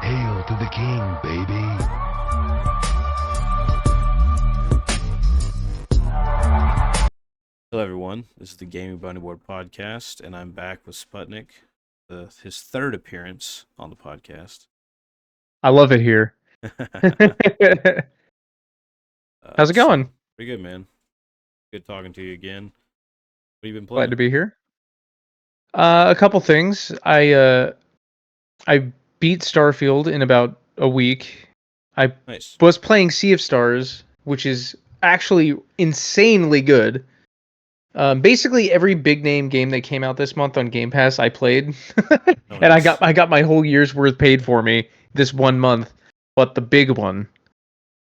Hail to the king, baby. Hello, everyone. This is the Gaming Bounty Board podcast, and I'm back with Sputnik, his third appearance on the podcast. I love it here. How's it going? Pretty good, man. Good talking to you again. What have you been Glad playing? to be here. A couple things. I beat Starfield in about a week. I Nice. was playing Sea of Stars, which is actually insanely good. Basically every big name game that came out this month on Game Pass, I played, Oh, and I nice. got my whole year's worth paid for me this 1 month. But the big one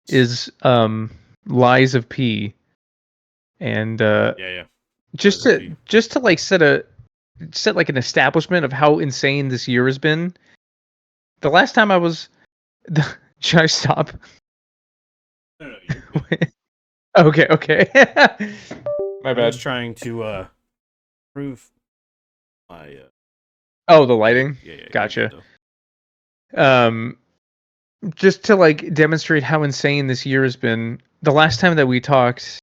is Lies of P, and Yeah. just Lies of to P. just to like set like an establishment of how insane this year has been. The last time I was, should I stop? No, you're good. Okay. My I'm just bad. trying to prove my. Oh, the lighting. Yeah. You're Gotcha. good, though. Just to like demonstrate how insane this year has been. The last time that we talked,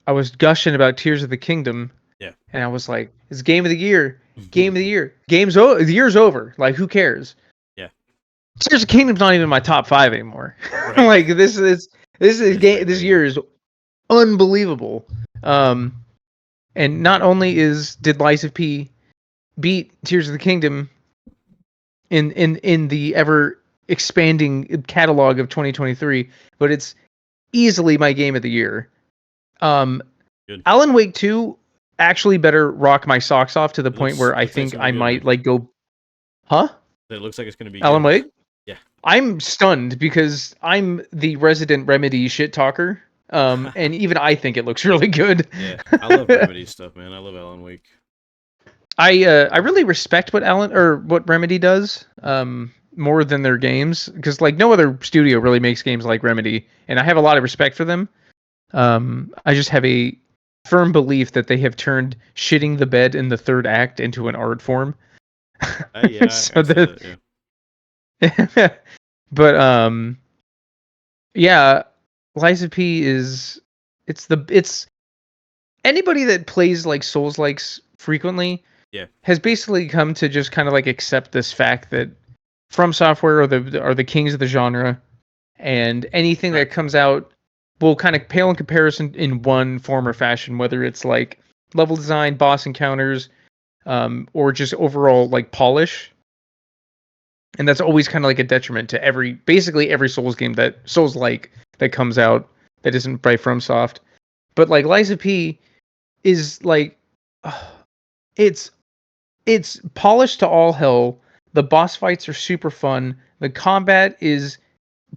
I was gushing about Tears of the Kingdom. Yeah. And I was like, "It's game of the year. Game of the year. The year's over. Like, who cares?" Yeah. Tears of the Kingdom's not even in my top 5 anymore. Right. Like this is It's game. way This bigger. year is unbelievable. And not only did Lies of P beat Tears of the Kingdom in the ever expanding catalog of 2023, but it's easily my game of the year. Good. Alan Wake 2 actually better rock my socks off to the It point looks where I like it's think gonna be I good, might man. like go, huh? It looks like it's gonna be Alan good. Wake? Yeah. I'm stunned because I'm the resident Remedy shit talker. And even I think it looks really good. Yeah. I love Remedy stuff, man. I love Alan Wake. I really respect what Remedy does more than their games, because like no other studio really makes games like Remedy, and I have a lot of respect for them. I just have a firm belief that they have turned shitting the bed in the third act into an art form. Yeah, So I see that. Yeah. but yeah, Liza P it's anybody that plays like Souls likes frequently Yeah. has basically come to just kind of like accept this fact that From Software are the kings of the genre, and anything Right. that comes out will kind of pale in comparison in one form or fashion, whether it's like level design, boss encounters, or just overall like polish. And that's always kind of like a detriment to basically every Souls game that comes out that isn't by FromSoft. But like Liza P is like, it's it's polished to all hell. The boss fights are super fun. The combat is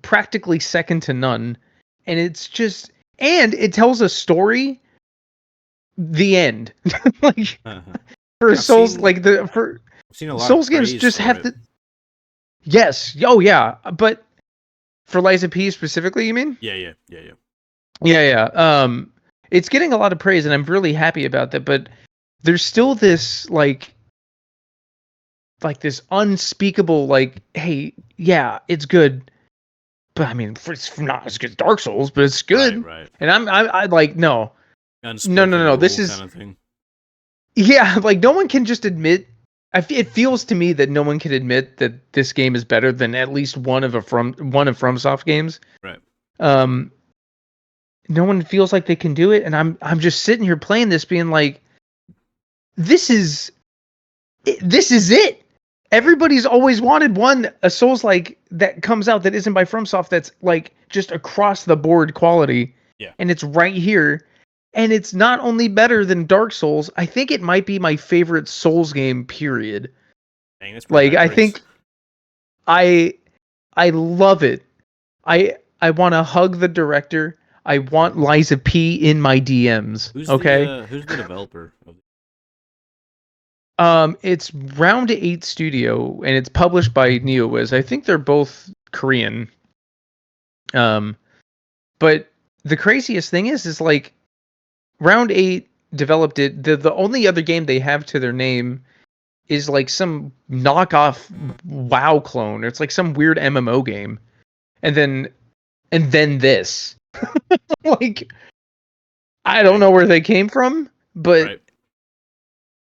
practically second to none, and it tells a story. The end. Like for I've Souls, seen like for I've seen a lot of Souls games praise just for have it. to. Yes. Oh yeah. But for Liza P specifically, you mean? Yeah. Yeah. It's getting a lot of praise, and I'm really happy about that. But there's still this like this unspeakable like, hey, yeah, it's good, but I mean, it's not as good as Dark Souls, but it's good. Right. And I like no. Unspoken No. rule This is kind of thing. yeah, like no one can just admit. It feels to me that no one can admit that this game is better than at least one of FromSoft games. Right. Um, no one feels like they can do it, and I'm just sitting here playing this, being like, this is it. Everybody's always wanted a Souls like that comes out that isn't by FromSoft, that's like just across the board quality. Yeah. And it's right here. And it's not only better than Dark Souls, I think it might be my favorite Souls game, period. Dang, that's pretty Like high I praise. think I I love it. I want to hug the director. I want Liza P in my DMs. Okay? Who's the developer of It's Round 8 Studio, and it's published by NeoWiz. I think they're both Korean. But the craziest thing is like Round 8 developed it. The only other game they have to their name is like some knockoff WoW clone. It's like some weird MMO game. And then this. Like, I don't know where they came from, but Right.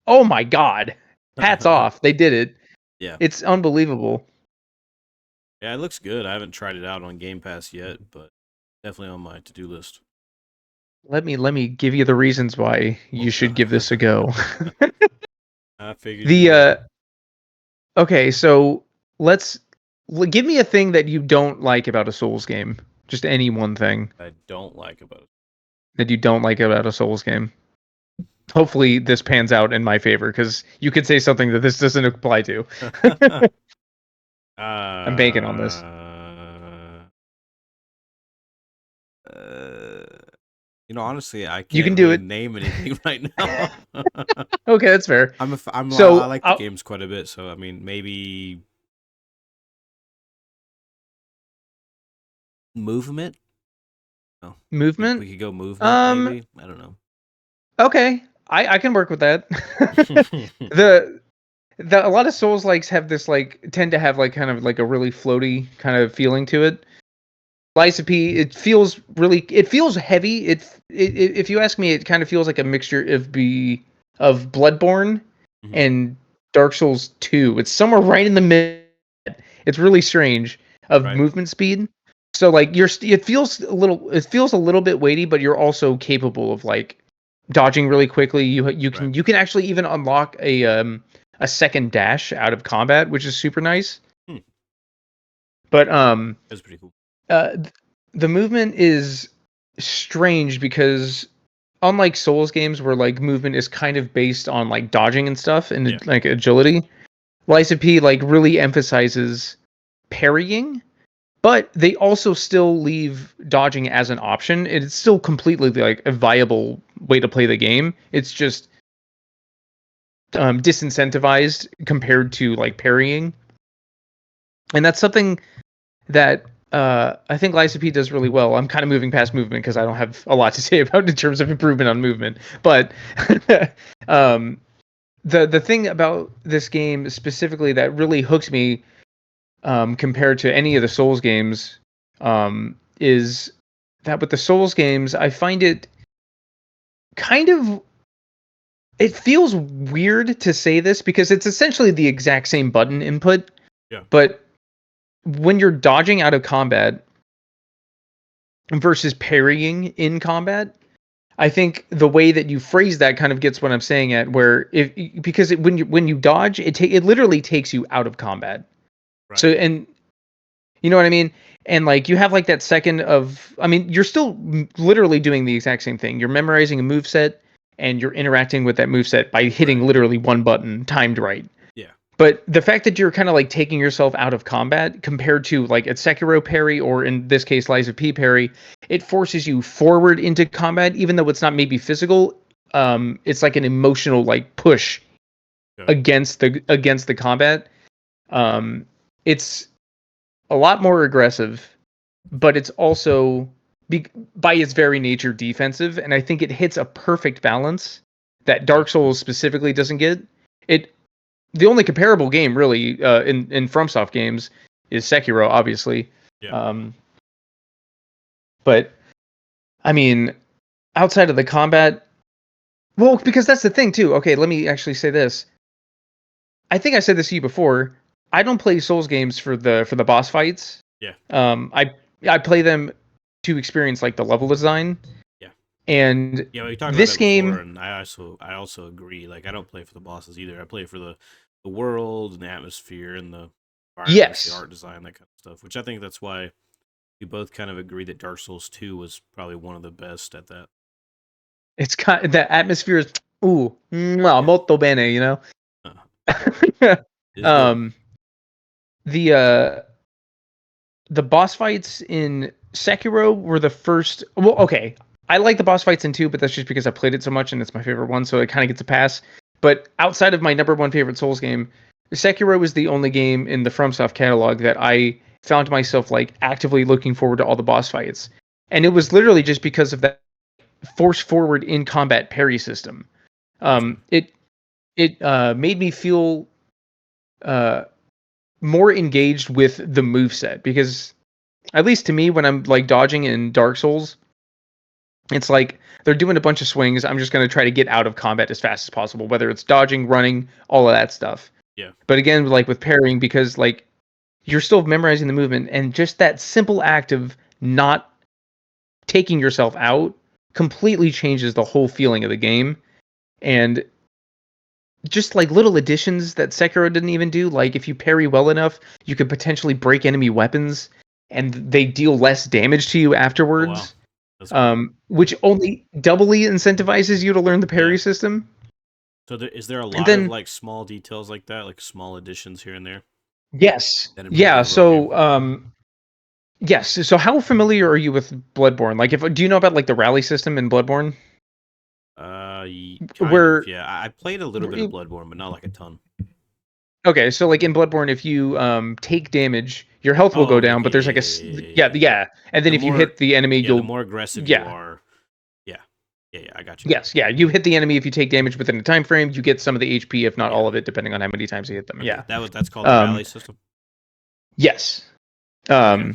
oh my god. Hats off. They did it. Yeah. It's unbelievable. Yeah, it looks good. I haven't tried it out on Game Pass yet, but definitely on my to-do list. Let me give you the reasons why you should give this a go. I figured you The would. okay, so give me a thing that you don't like about a Souls game. Just any one thing I don't like about that you don't like about a Souls game. Hopefully this pans out in my favor because you could say something that this doesn't apply to. it. I'm banking on this. Honestly, I You can can't do really it. name anything right now. Okay, that's fair. I like the games quite a bit, so I mean, maybe movement. No, Movement. we could go movement. Maybe I don't know. Okay, I can work with that. the a lot of Souls likes have this like tend to have like kind of like a really floaty kind of feeling to it. Lysa P, it feels heavy. If you ask me, it kind of feels like a mixture of Bloodborne Mhm. and Dark Souls 2. It's somewhere right in the middle. It's really strange of Right. movement speed. So like it feels a little bit weighty, but you're also capable of like dodging really quickly. Right. You can actually even unlock a second dash out of combat, which is super nice. Hmm. But That's pretty cool. the movement is strange because unlike Souls games where like movement is kind of based on like dodging and stuff and Yeah. like agility, Lysa P like really emphasizes parrying, but they also still leave dodging as an option. It's still completely like a viable way to play the game. It's just disincentivized compared to like parrying, and that's something that I think Lysa P does really well. I'm kind of moving past movement because I don't have a lot to say about in terms of improvement on movement. But um, the thing about this game specifically that really hooked me compared to any of the Souls games is that with the Souls games, I find it kind of it feels weird to say this because it's essentially the exact same button input. Yeah. But when you're dodging out of combat versus parrying in combat, I think the way that you phrase that kind of gets what I'm saying at where when you dodge, it literally takes you out of combat. Right. So and you know what I mean? And like you have like that second of I mean, you're still literally doing the exact same thing. You're memorizing a move set and you're interacting with that move set by hitting Right. literally one button timed right. Yeah. But the fact that you're kind of like taking yourself out of combat compared to like a Sekiro parry or in this case Lysa P parry, it forces you forward into combat even though it's not maybe physical. It's like an emotional like push Yeah. against the combat. It's a lot more aggressive, but it's also by its very nature defensive, and I think it hits a perfect balance that Dark Souls specifically doesn't get. It the only comparable game really in FromSoft games is Sekiro, obviously. Yeah. But I mean, outside of the combat, well, because that's the thing too. Okay, let me actually say this. I think I said this to you before. I don't play Souls games for the boss fights. Yeah. I play them to experience like the level design. Yeah. And Yeah, we talked about this that before, game, and I also agree. Like, I don't play for the bosses either. I play for the world and the atmosphere and the environments, the yes, art design, that kind of stuff. Which I think that's why we both kind of agree that Dark Souls 2 was probably one of the best at that. it's kind the atmosphere is Yeah. molto bene, you know. It's good. um, the the boss fights in Sekiro were the first. Well, okay, I like the boss fights in 2, but that's just because I played it so much and it's my favorite one, so it kind of gets a pass. But outside of my number one favorite Souls game, Sekiro was the only game in the FromSoft catalog that I found myself like actively looking forward to all the boss fights, and it was literally just because of that force forward in combat parry system. Gotcha. It it made me feel more engaged with the moveset, because at least to me, when I'm like dodging in Dark Souls, it's like they're doing a bunch of swings. I'm just going to try to get out of combat as fast as possible, whether it's dodging, running, all of that stuff. Yeah. But again, like with parrying, because like you're still memorizing the movement, and just that simple act of not taking yourself out completely changes the whole feeling of the game. And just like little additions that Sekiro didn't even do, like if you parry well enough, you could potentially break enemy weapons and they deal less damage to you Oh wow. afterwards. That's cool. Which only doubly incentivizes you to learn the parry Yeah. system. So is there a And lot of then like small details like that, like small additions here and there yes, that improve the yeah. overall game? So yes. So how familiar are you with Bloodborne? Like, if do you know about like the rally system in Bloodborne? Kind of. Where Yeah, I played a little bit of Bloodborne, but not like a ton. okay, so like in Bloodborne, if you take damage, your health will go Oh, down, but okay, there's yeah, like a yeah, yeah, yeah, yeah, yeah, yeah. yeah, and then The if you more, hit the enemy, yeah, the you'll more aggressive you yeah. are, yeah, yeah, I got you. Yes, yeah, you hit the enemy if you take damage within a time frame, you get some of the HP, if not Yeah, all of it, depending on how many times you hit them. okay, Yeah. that's called the Um, rally system. yes. Okay.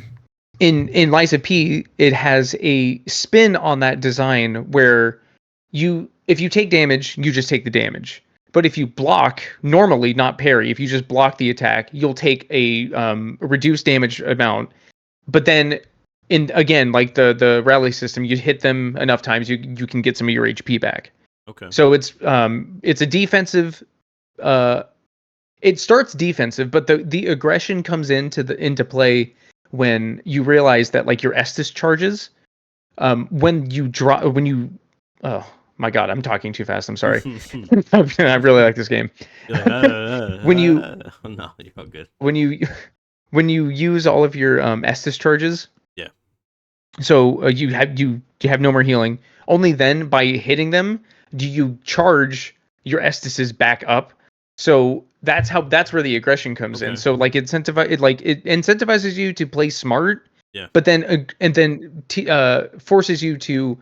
In Liza P, it has a spin on that design where if you take damage, you just take the damage. But if you block normally, not parry, if you just block the attack, you'll take a reduced damage amount. But then, in again, like the rally system, you hit them enough times, you can get some of your HP back. Okay. So it's a defensive. Uh, it starts defensive, but the aggression comes into play when you realize that like your Estus charges. When you drop when you oh my god, I'm talking too fast. I'm sorry. I really like this game. You're like, when you no, you're all good. when you when you use all of your Estus charges, Yeah. so you have no more healing. Only then, by hitting them, do you charge your Estises back up. So that's where the aggression comes in. Okay. So like it incentivizes you to play smart, Yeah. but then forces you to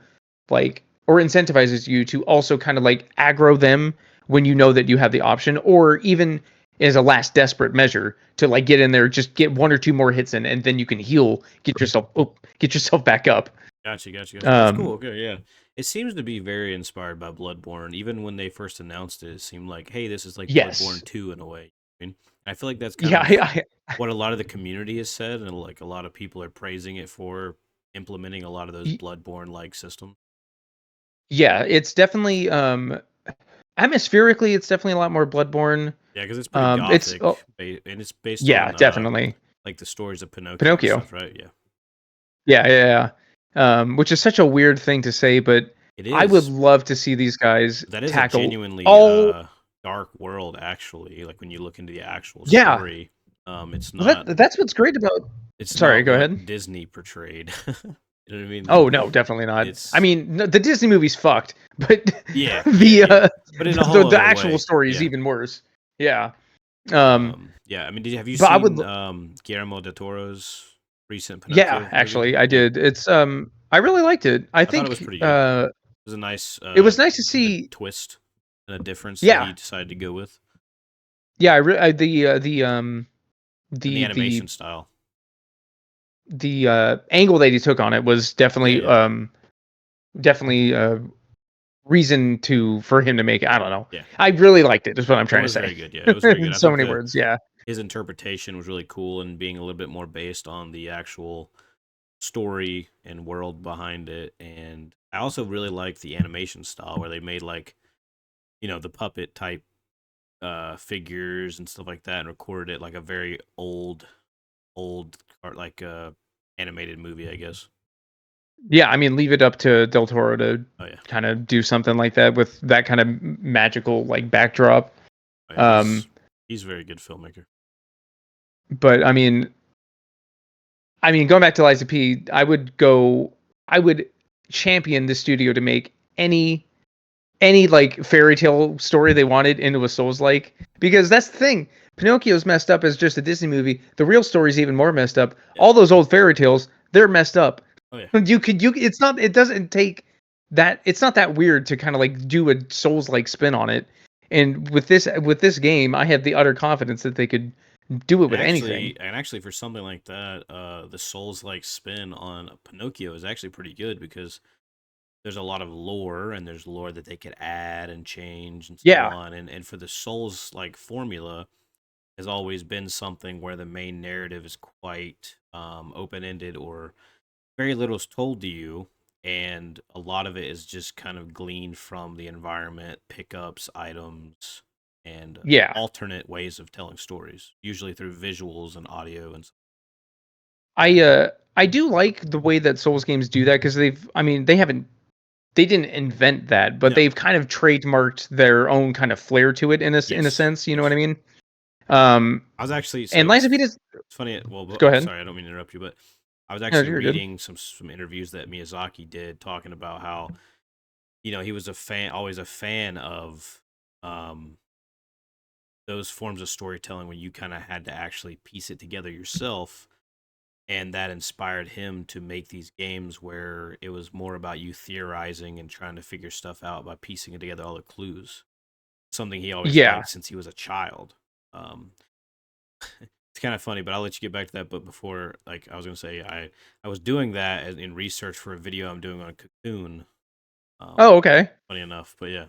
like, or incentivizes you to also kind of like aggro them when you know that you have the option, or even as a last desperate measure to like get in there, just get one or two more hits in, and then you can heal, get yourself back up. Gotcha. That's cool. Um, Okay, yeah. It seems to be very inspired by Bloodborne. Even when they first announced it, it seemed like, hey, this is like yes, Bloodborne 2 in a way. I mean, I feel like that's kind yeah, of I, what a lot of the community has said, and like a lot of people are praising it for implementing a lot of those y- Bloodborne like systems. yeah. It's definitely atmospherically, it's definitely a lot more Bloodborne. Yeah, because it's pretty It's gothic, and it's based yeah, on definitely like the stories of Pinocchio and Pinocchio. stuff, right? Yeah, Yeah. Which is such a weird thing to say, but it I would is. love to see these guys That is a tackle genuinely all. dark world, actually. Like when you look into the actual Yeah, story, it's well, not that's what's great about. it's Sorry, not go ahead. what Disney portrayed. You know what I mean? Oh no, definitely not. I It's mean, the Disney movie's fucked, but yeah, the yeah, but in a whole the other actual way. story is Yeah. even worse. Yeah. Um, Yeah. I mean, have you but I would. seen Guillermo del Toro's recent Yeah, Pinocchio movie? actually, I Yeah, did. It's I really liked it. I I thought it was think pretty good. It was a nice it was nice to see. twist and a difference that Yeah, he decided to go with, yeah. and the The animation style. angle that he took on it was Yeah, definitely yeah, definitely reason to for him to make it. I don't know. yeah. I really liked it. Is what I'm It trying to was say. very good. Yeah, it was very good. In I so think many the words. Yeah. his interpretation was really cool and being a little bit more based on the actual story and world behind it. And I also really liked the animation style where they made like, the puppet type figures and stuff like that and recorded it like a very old art like animated movie, I guess. Yeah, I mean, leave it up to Del Toro to Oh yeah. kind of do something like that with that kind of magical like backdrop. Oh, yeah. Um, He's a very good filmmaker. but I mean, going back to Liza P, I would champion the studio to make any like fairy tale story they wanted into a Souls like, because that's the thing. Pinocchio's messed up as just a Disney movie. The real story's even more messed up. Yeah. All those old fairy tales, they're messed up. Oh yeah. It's not, it doesn't take that, it's not that weird to kind of like do a Souls like spin on it. And with this game, I have the utter confidence that they could do it with anything. And actually, for something like that, the Souls-like spin on Pinocchio is actually pretty good because there's a lot of lore and there's lore that they could add and change and so Yeah, on. And for the Souls-like formula, has always been something where the main narrative is quite open-ended or very little is told to you, and a lot of it is just kind of gleaned from the environment, pickups, items, and yeah. alternate ways of telling stories, usually through visuals and audio and. I do like the way that Souls games do that because I mean, they didn't invent that, but No. they've kind of trademarked their own kind of flair to it in a Yes. sense. You know what Yes. I mean? Um, I was actually and so Lies of P is it's funny. Well, go ahead. sorry, I don't mean to interrupt you, but I was No, actually you're good. reading some interviews that Miyazaki did talking about how he was always a fan of um those forms of storytelling where you kind of had to actually piece it together yourself, and that inspired him to make these games where it was more about you theorizing and trying to figure stuff out by piecing it together, all the clues. Something he always Yeah, liked since he was a child. Um, it's kind of funny, but I'll let you get back to that. But before, like I was gonna say, I was doing that in research for a video I'm doing on Cocoon. oh, okay. Funny enough, but yeah,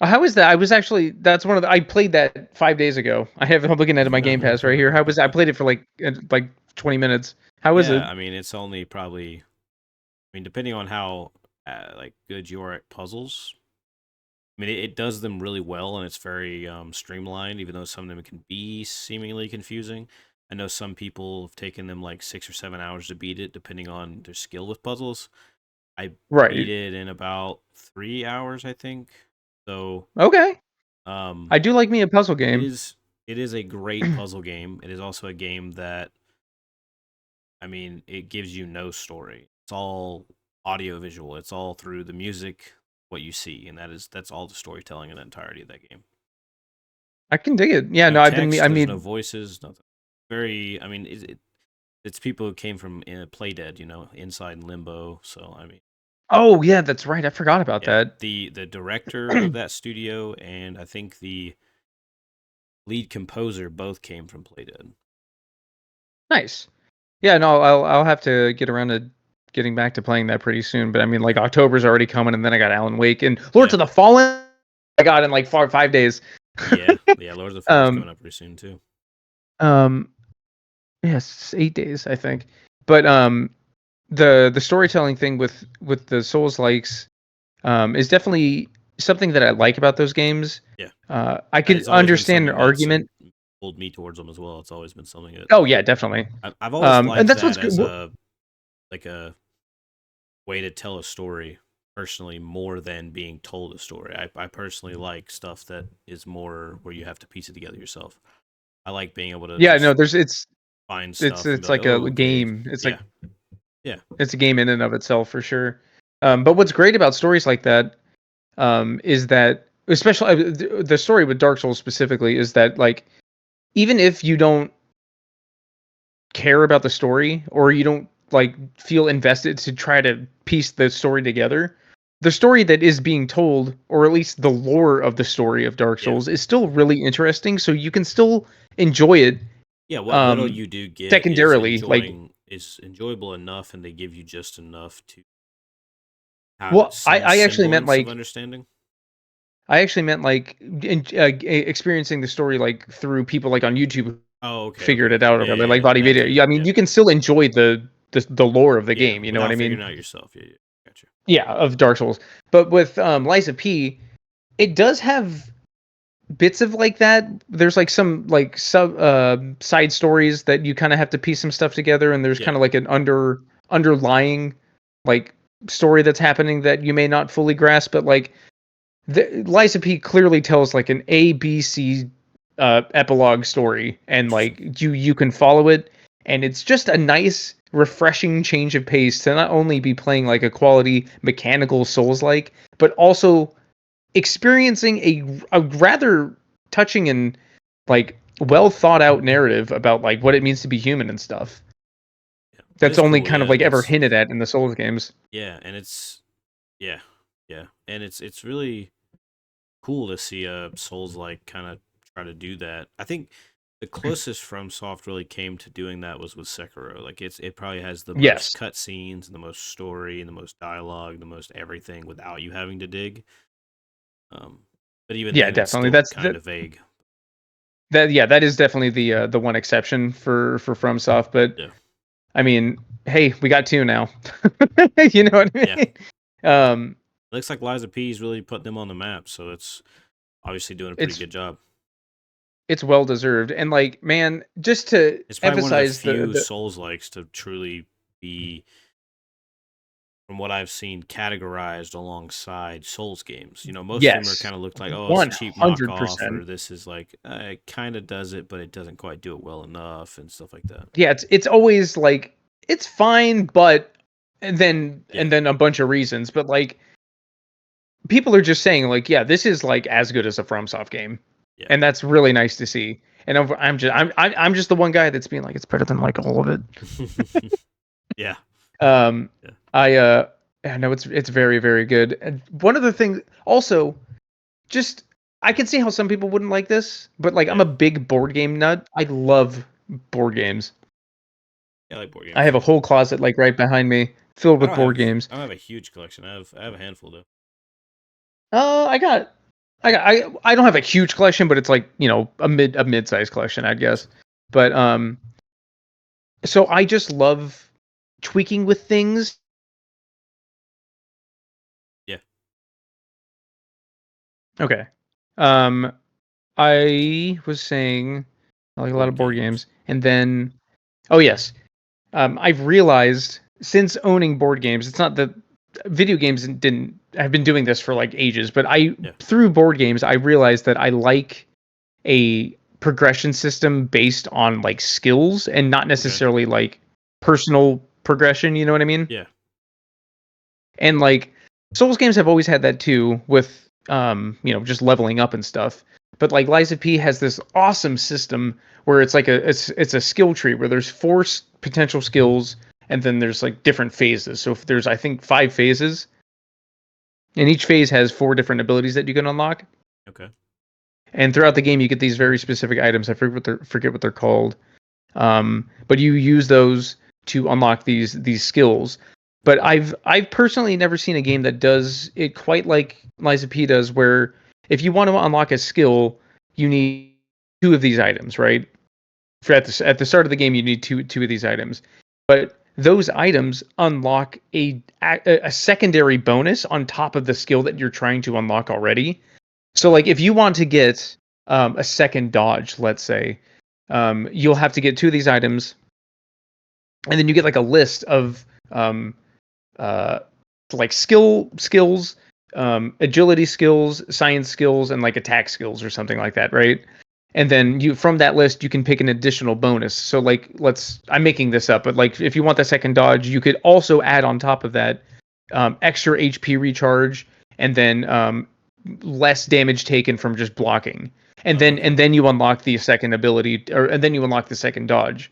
How is that? I was actually that's one of the I played that 5 days ago. I'm looking at my Game Pass right here. How was I played it for like 20 minutes. How is it? yeah. I mean, it's only probably. I mean, depending on how like good you are at puzzles. I mean, it does them really well, and it's very streamlined. Even though some of them can be seemingly confusing, I know some people have taken them like 6 or 7 hours to beat it, depending on their skill with puzzles. I beat Right. it in about 3 hours, I think. So, Okay. um, I do like me a puzzle it game. is it is a great puzzle game. It is also a game that, I mean, it gives you no story. It's all audio visual. It's all through the music, what you see, and that's all the storytelling in the entirety of that game. I can dig it. Yeah, No no, text. I There's no mean, voices. Nothing. Very. I mean, it's people who came from Playdead. Inside and Limbo. So I mean, oh yeah, that's right. I forgot about yeah. that. The director of that studio and I think the lead composer both came from Playdead. Nice. Yeah, no, I'll have to get around to getting back to playing that pretty soon. But I mean, like October's already coming, and then I got Alan Wake and Lords Yeah. of the Fallen. I got in like 5 days. Yeah. Yeah. Lords of the Fallen's um, coming up pretty soon too. um, yes, 8 days I think. But the storytelling thing with the Souls likes is definitely something that I like about those games. Yeah. I That could has always been understand an something that's argument. pulled me towards them as well. It's always been something that Oh yeah, definitely. I've always And liked that's what's that good. as a way to tell a story personally more than being told a story. I personally like stuff that is more where you have to piece it together yourself. I like being able to Yeah, no, just there's find stuff and be it's like, like a oh, okay, game. yeah, yeah, It's a game in and of itself for sure. But what's great about stories like that is that, especially the story with Dark Souls specifically, is that like even if you don't care about the story or you don't like feel invested to try to piece the story together, the story that is being told, or at least the lore of the story of Dark yeah, Souls, is still really interesting. So you can still enjoy it yeah. What little um, you do get secondarily. Like, is enjoyable enough, and they give you just enough to have well, some I actually meant semblance of like understanding. experiencing the story like through people like on YouTube who Oh, okay, figured okay, it out or yeah, whatever, yeah, like yeah. body That video. too, Yeah, I mean, yeah, you can still enjoy the lore of the yeah, game. You know what without I mean? figuring it out yourself. Yeah, yeah, gotcha. Yeah, of Dark Souls. But with Lies of P, it does have bits of like that. There's like some like side stories that you kind of have to piece some stuff together, and there's Yeah, kind of like an underlying like story that's happening that you may not fully grasp. But like the Lies of P clearly tells like an ABC epilogue story, and interesting. like you can follow it, and it's just a nice refreshing change of pace to not only be playing like a quality mechanical Souls like, but also experiencing a rather touching and like well thought out narrative about like what it means to be human and stuff. Yeah, it That's is only cool. kind of Yeah, like ever hinted at in the Souls games. yeah, and it's yeah, yeah, and it's really cool to see Souls like kind of try to do that. I think the closest FromSoft really came to doing that was with Sekiro. Like it probably has the most Yes. cutscenes, the most story, and the most dialogue, the most everything without you having to dig. Um, but even Yeah, then, it's definitely. still That's kind of vague. that is definitely the one exception for FromSoft. But Yeah, I mean, hey, we got two now. You know what I yeah. mean? Um, Looks like Liza P's really put them on the map, so it's obviously doing a pretty it's good job. it's well deserved. And like, man, just to It's probably one of the emphasize few the Souls likes to truly be, from what I've seen, categorized alongside Souls games. You know, most of them are yes, kind of looked like, oh, it's a cheap knockoff, 100%. or this is like it kind of does it, but it doesn't quite do it well enough, and stuff like that. Yeah, it's always like it's fine, but Yeah, and then a bunch of reasons. But like people are just saying like, yeah, this is like as good as a FromSoft game, yeah, and that's really nice to see. And I'm just the one guy that's being like, it's better than like all of it. yeah, Um, yeah, I know it's very very good. And one of the things also, just I can see how some people wouldn't like this, but like I'm yeah. a big board game nut. I love board games. I like board I games have a too. whole closet like right behind me filled with board games. I don't have a huge collection. I have a handful though. I got I don't have a huge collection, but it's like, you know, a mid-sized collection, I'd guess. But so I just love tweaking with things. Yeah, Okay. Um I was saying I like a lot board of board games. games. And then oh yes. I've realized since owning board games, it's not that video games didn't I've been doing this for like ages, but I Yeah, through board games I realized that I like a progression system based on like skills and not okay, necessarily like personal progression, you know what I mean? yeah, And like Souls games have always had that too with you know, just leveling up and stuff. But like Liza P has this awesome system where it's like it's a skill tree where there's four potential skills and then there's like different phases. So if there's I think 5 phases and each phase has four different abilities that you can unlock. okay, And throughout the game you get these very specific items. I forget what they're called. But you use those to unlock these skills. But I've personally never seen a game that does it quite like Liza P does, where if you want to unlock a skill, you need two of these items, right? For at the start of the game, you need two of these items, but those items unlock a secondary bonus on top of the skill that you're trying to unlock already. So okay, like if you want to get a second dodge, let's say, you'll have to get two of these items, and then you get like a list of uh, like skills, agility skills, science skills, and like attack skills or something like that, right? And then you from that list you can pick an additional bonus. So like I'm making this up, but like if you want the second dodge, you could also add on top of that extra HP recharge, and then less damage taken from just blocking. oh, okay, And then you unlock the second ability, or and then you unlock the second dodge.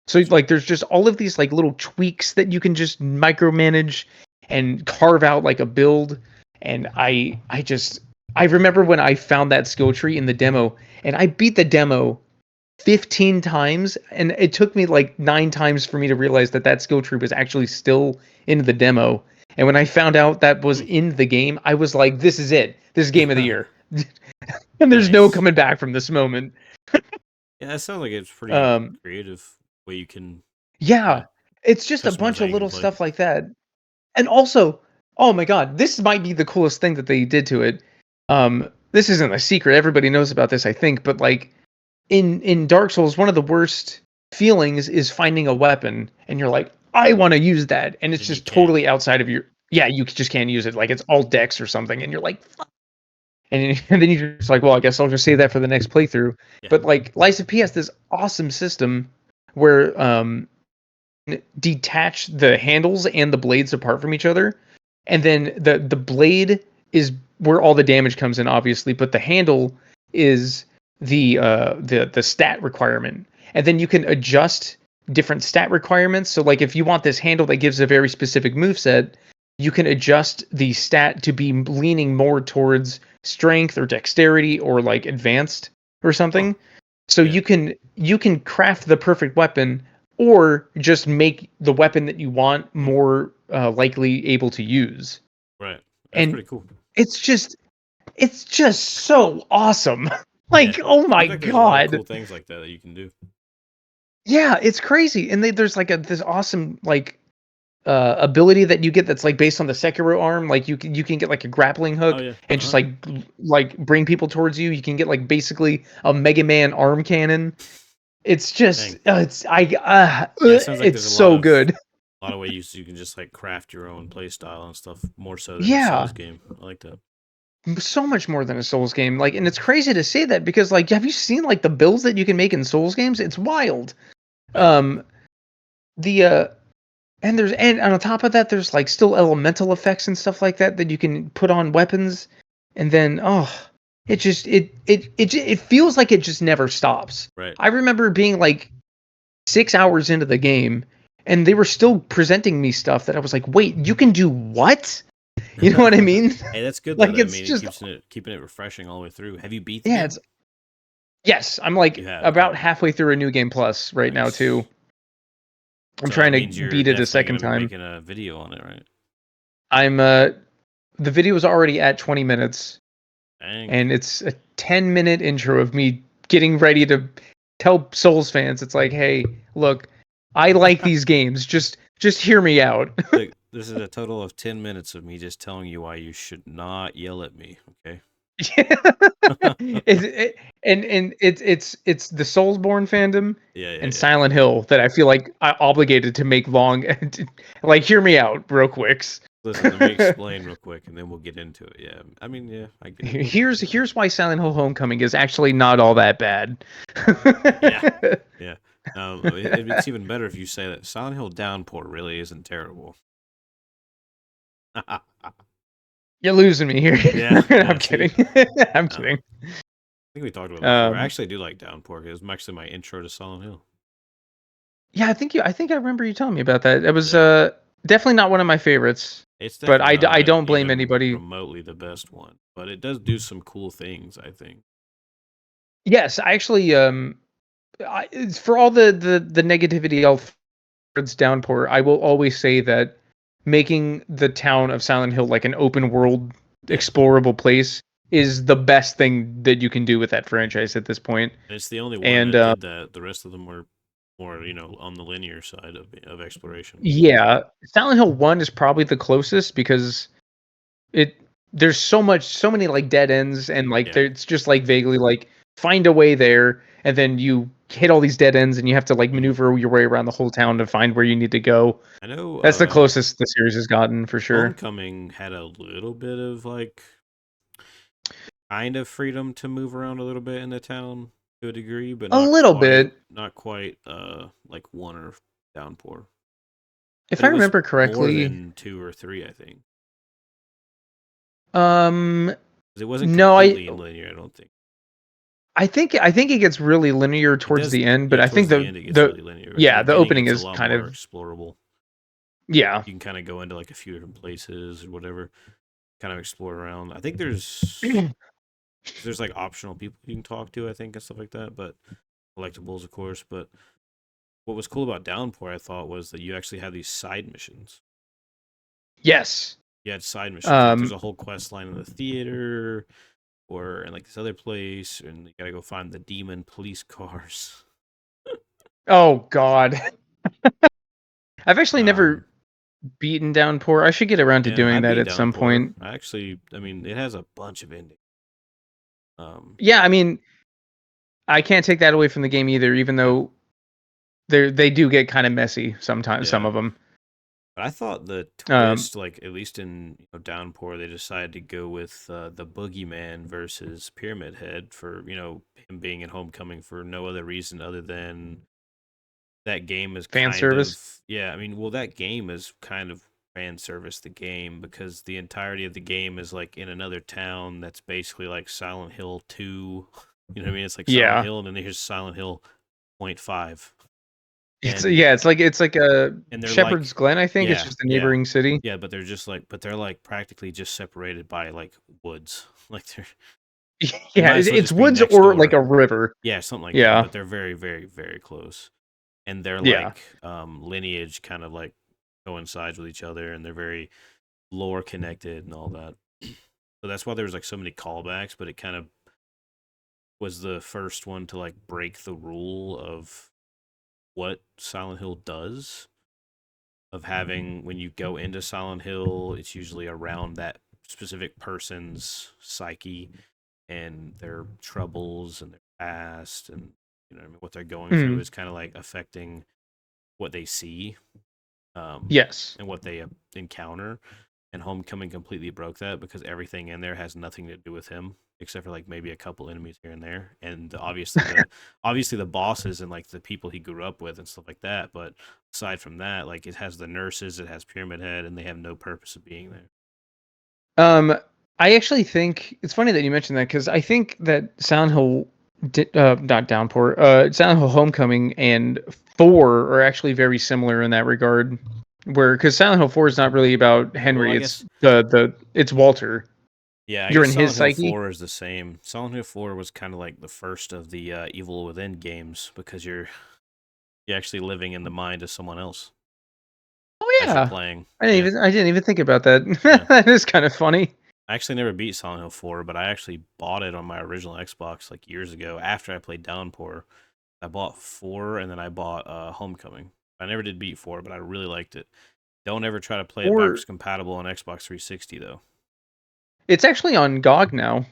So sweet. like there's just all of these like little tweaks that you can just micromanage and carve out like a build. And I remember when I found that skill tree in the demo, and I beat the demo 15 times, and it took me like 9 times for me to realize that that skill tree was actually still in the demo. And when I found out that was Hmm. in the game, I was like, this is it. This is game of the year. And there's no Nice. coming back from this moment. Yeah, that sounds like it's pretty Um, creative way you can yeah, it's just a customize bunch how of you can little play. stuff like that. And also, oh my god, this might be the coolest thing that they did to it. This isn't a secret. Everybody knows about this, I think, but like in Dark Souls, one of the worst feelings is finding a weapon and you're like, I want to use that, and it's And you just can't. totally outside of your yeah, you just can't use it. Like it's all dex or something, and you're like, fuck. And then you're just like, well, I guess I'll just save that for the next playthrough. Yeah. But like Liza P has this awesome system where detach the handles and the blades apart from each other, and then the blade is where all the damage comes in, obviously, but the handle is the stat requirement, and then you can adjust different stat requirements. So like if you want this handle that gives a very specific move set, you can adjust the stat to be leaning more towards strength or dexterity or like advanced or something. So Yeah. you can craft the perfect weapon or just make the weapon that you want more likely able to use. Right. That's And pretty cool. it's just so awesome. Yeah. Like, oh my Seems like there's a lot of god. cool things like that you can do. Yeah, it's crazy. And there's like this awesome like ability that you get that's like based on the Sekiro arm. Like you can get like a grappling Oh hook yeah. and just like bring people towards you. You can get like basically a Mega Man arm cannon. It's just Dang. Yeah, it sounds like it's there's so good. a lot of ways you can just like craft your own play style and stuff more so than a Yeah, Souls game. I like that. so much more than a Souls game. Like, and it's crazy to say that because like, have you seen like the builds that you can make in Souls games? It's wild. Right. Um, the and on top of that, there's like still elemental effects and stuff like that that you can put on weapons, and then it just it feels like it just never stops. Right. I remember being like 6 hours into the game, and they were still presenting me stuff that I was like, wait, you can do what? You know what I mean? Hey, that's good though. Like I it's mean, it just keeps keeping it refreshing all the way through. Have you beat the yeah, game? it's yes. I'm You like have. Okay. about halfway through a new game plus right now too. Nice. I'm So that trying to means you're beat it a definitely going second to be time. making a video on it, right? I'm the video is already at 20 minutes Dang. and it's a 10-minute intro of me getting ready to tell Souls fans it's like, "Hey, look, I like these games. Just hear me out." Look, this is a total of 10 minutes of me just telling you why you should not yell at me, okay? And it's the Soulsborne fandom Yeah, yeah, and yeah. Silent Hill that I feel like I obligated to make long like hear me out real quick. Listen, let me explain real quick and then we'll get into it. Yeah. I mean, yeah, I get it. Here's why Silent Hill Homecoming is actually not all that bad. Yeah. Yeah. It's even better if you say that Silent Hill Downpour really isn't terrible. You're losing me here. Yeah, I'm yeah, see? kidding. I'm I kidding. think we talked about it before. I Um, actually do like Downpour. It was actually my intro to Silent Hill. yeah, I think I remember you telling me about that. It was Yeah. definitely not one of my favorites, It's but definitely I not don't blame even anybody. remotely the best one, but it does do some cool things, I think. Yes, I actually it's for all the negativity towards Downpour, I will always say that making the town of Silent Hill like an open world Yeah. explorable place is the best thing that you can do with that franchise at this point. And it's the only one And that did that. The rest of them were more, on the linear side of exploration. yeah, Silent Hill 1 is probably the closest because it there's so many like dead ends and like Yeah. it's just like vaguely like find a way there and then you hit all these dead ends and you have to like Mhm. maneuver your way around the whole town to find where you need to go. I know That's the closest the series has gotten for sure. Homecoming had a little bit of like kind of freedom to move around a little bit in the town to a degree, but A little bit. not quite like one or Downpour. If But I it was remember more correctly, than two or three, I think. um 'Cause it wasn't no, completely in linear, I don't think. I think it gets really linear It towards does, the end, but yeah, I towards think the end it gets really linear. At the yeah, the beginning opening it's a is lot kind more of explorable. yeah. You can kind of go into like a few different places or whatever, kind of explore around. I think there's like optional people you can talk to, I think, and stuff like that, but collectibles, of course. But what was cool about Downpour, I thought, was that you actually had these side missions. Yes. You had side missions. Like there's Um a whole quest line in the theater or in like this other place, and you gotta go find the demon police cars. oh god. I've actually Um, never beaten Downpour. I should get around to yeah, I doing that beat at some Downpour. point. I mean, it has a bunch of endings. Yeah, I mean, I can't take that away from the game either, even Yeah, though they do get kind of messy sometimes, some yeah. of them. But I thought the Um, twist, like at least in Downpour, they decided to go with the Boogeyman versus Pyramid Head for him being in Homecoming for no other reason other than that game is fan kind service. of yeah. I mean, well, that game is kind of fan service the game because the entirety of the game is like in another town that's basically like Silent Hill 2. You know what I mean? It's like Silent Yeah. Hill, and then here's Silent Hill .5. It's And yeah, it's like a and they're like, Shepherd's Glen, I think. It's yeah, just a yeah, neighboring city. yeah, but they're like practically just separated by like woods. Like they're they Yeah, might as well it's just be woods next or like door. a river. Yeah, something like that. Yeah. But they're very, very, very close. And their Yeah. like lineage kind of like coincides with each other, and they're very lore connected and all that. So that's why there was like so many callbacks, but it kind of was the first one to like break the rule of what Silent Hill does. Of having, when you go into Silent Hill, it's usually around that specific person's psyche and their troubles and their past, and what I mean, what they're going through Mhm. is kind of like affecting what they see, Yes. and what they encounter. And Homecoming completely broke that because everything in there has nothing to do with him except for like maybe a couple enemies here and there, and obviously the bosses and like the people he grew up with and stuff like that. But aside from that, like it has the nurses, it has Pyramid Head, and they have no purpose of being there. Um, I actually think it's funny that you mentioned that because I think that Silent Hill, not Downpour, Silent Hill Homecoming and 4 are actually very similar in that regard. Where because Silent Hill 4 is not really about Yeah, well, Henry, I it's guess it's Walter. yeah, I You're guess in his Silent Hill psyche. 4 is the same. Silent Hill 4 was kind of like the first of the Evil Within games because you're actually living in the mind of someone else Oh as you're yeah, playing. Yeah, I didn't even think about that. yeah. That is kind of funny. I actually never beat Silent Hill 4, but I actually bought it on my original Xbox like years ago after I played Downpour. I bought 4 and then I bought Homecoming. I never did beat 4, but I really liked it. Don't ever try to play it Or backwards compatible on Xbox 360 though. it's actually on GOG now.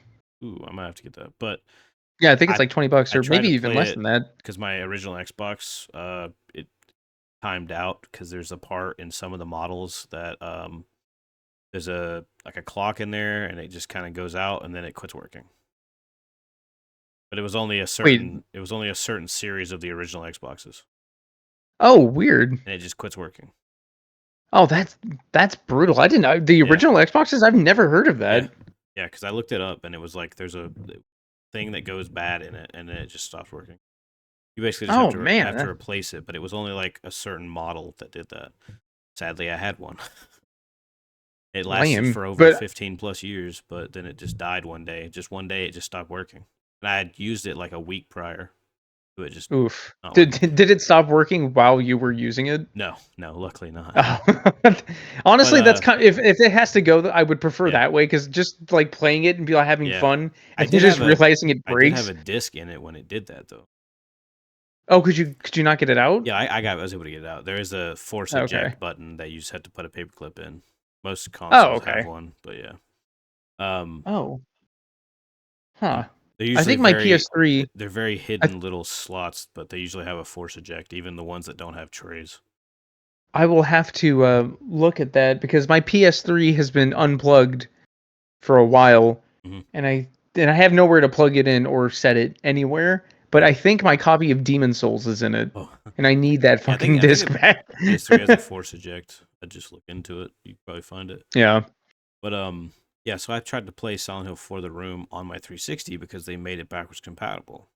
Ooh, I might have to get that. But Yeah, I think it's I like $20 I or tried maybe to even play less it than that. because my original Xbox it timed out because there's a part in some of the models that there's a like a clock in there and it just kind of goes out and then it quits working. But Wait. it was only a certain series of the original Xboxes, Oh, weird. and it just quits working. Oh, that's brutal. I didn't know the Yeah, original Xboxes. I've never heard of yeah, that. yeah. Because I looked it up and it was like there's a thing that goes bad in it, and then it just stops working. You basically just Oh have to man, replace it, but it was only like a certain model that did that. Sadly, I had one. It lasted lame. for over But 15 plus years, but then it just died one day. Just one day, it just stopped working. And I had used it like a week prior to it just oof. not Did working. did it stop working while you were using it? No, no, luckily not. Oh. But Honestly, that's kind. If it has to go, I would prefer yeah, that way because just like playing it and be like having yeah. fun, I and then did just have a realizing it I did have breaks. a disc in it when it did that though. Oh, could you not get it out? Yeah, I was able to get it out. There is a force Okay. eject button that you just have to put a paperclip in. Most Oh, consoles have okay. one, but yeah. Um, Oh, huh. they're I usually think my PS3. they're very I hidden little slots, but they usually have a force eject, even the ones that don't have trays. I will have to look at that because my PS3 has been unplugged for a while, Hmm. and I have nowhere to plug it in or set it anywhere. But Yeah. I think my copy of Demon Souls is in it, Oh, and I need that yeah. fucking I think disc back. PS3 has a force eject. I just look into it. You can probably find it. Yeah. But yeah. So I tried to play Silent Hill for the Room on my 360 because they made it backwards compatible.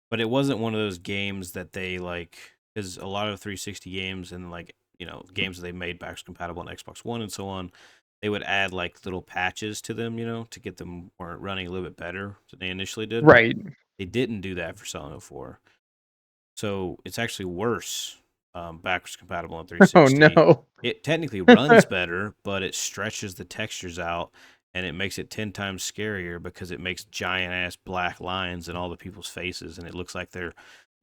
But it wasn't one of those games that they like, because a lot of 360 games and like games that they made backwards compatible on Xbox One and so on, they would add like little patches to them, to get them or running a little bit better than they initially did. Right. They didn't do that for Silent Hill 4. So it's actually worse backwards compatible on Oh 360. no. It technically runs better, but it stretches the textures out and it makes it 10 times scarier because it makes giant ass black lines in all the people's faces and it looks like they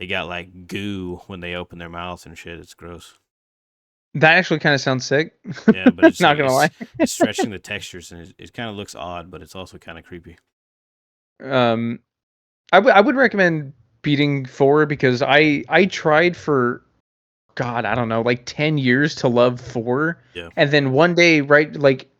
got like goo when they open their mouth and shit. It's gross. That actually kind of sounds sick. Yeah, but it's Not like gonna lie. it's stretching the textures and it kind of looks odd, but it's also kind of creepy. Um, I would recommend beating 4 because I tried for God, I don't know, like 10 years to love 4. Yeah. And then one day, right, like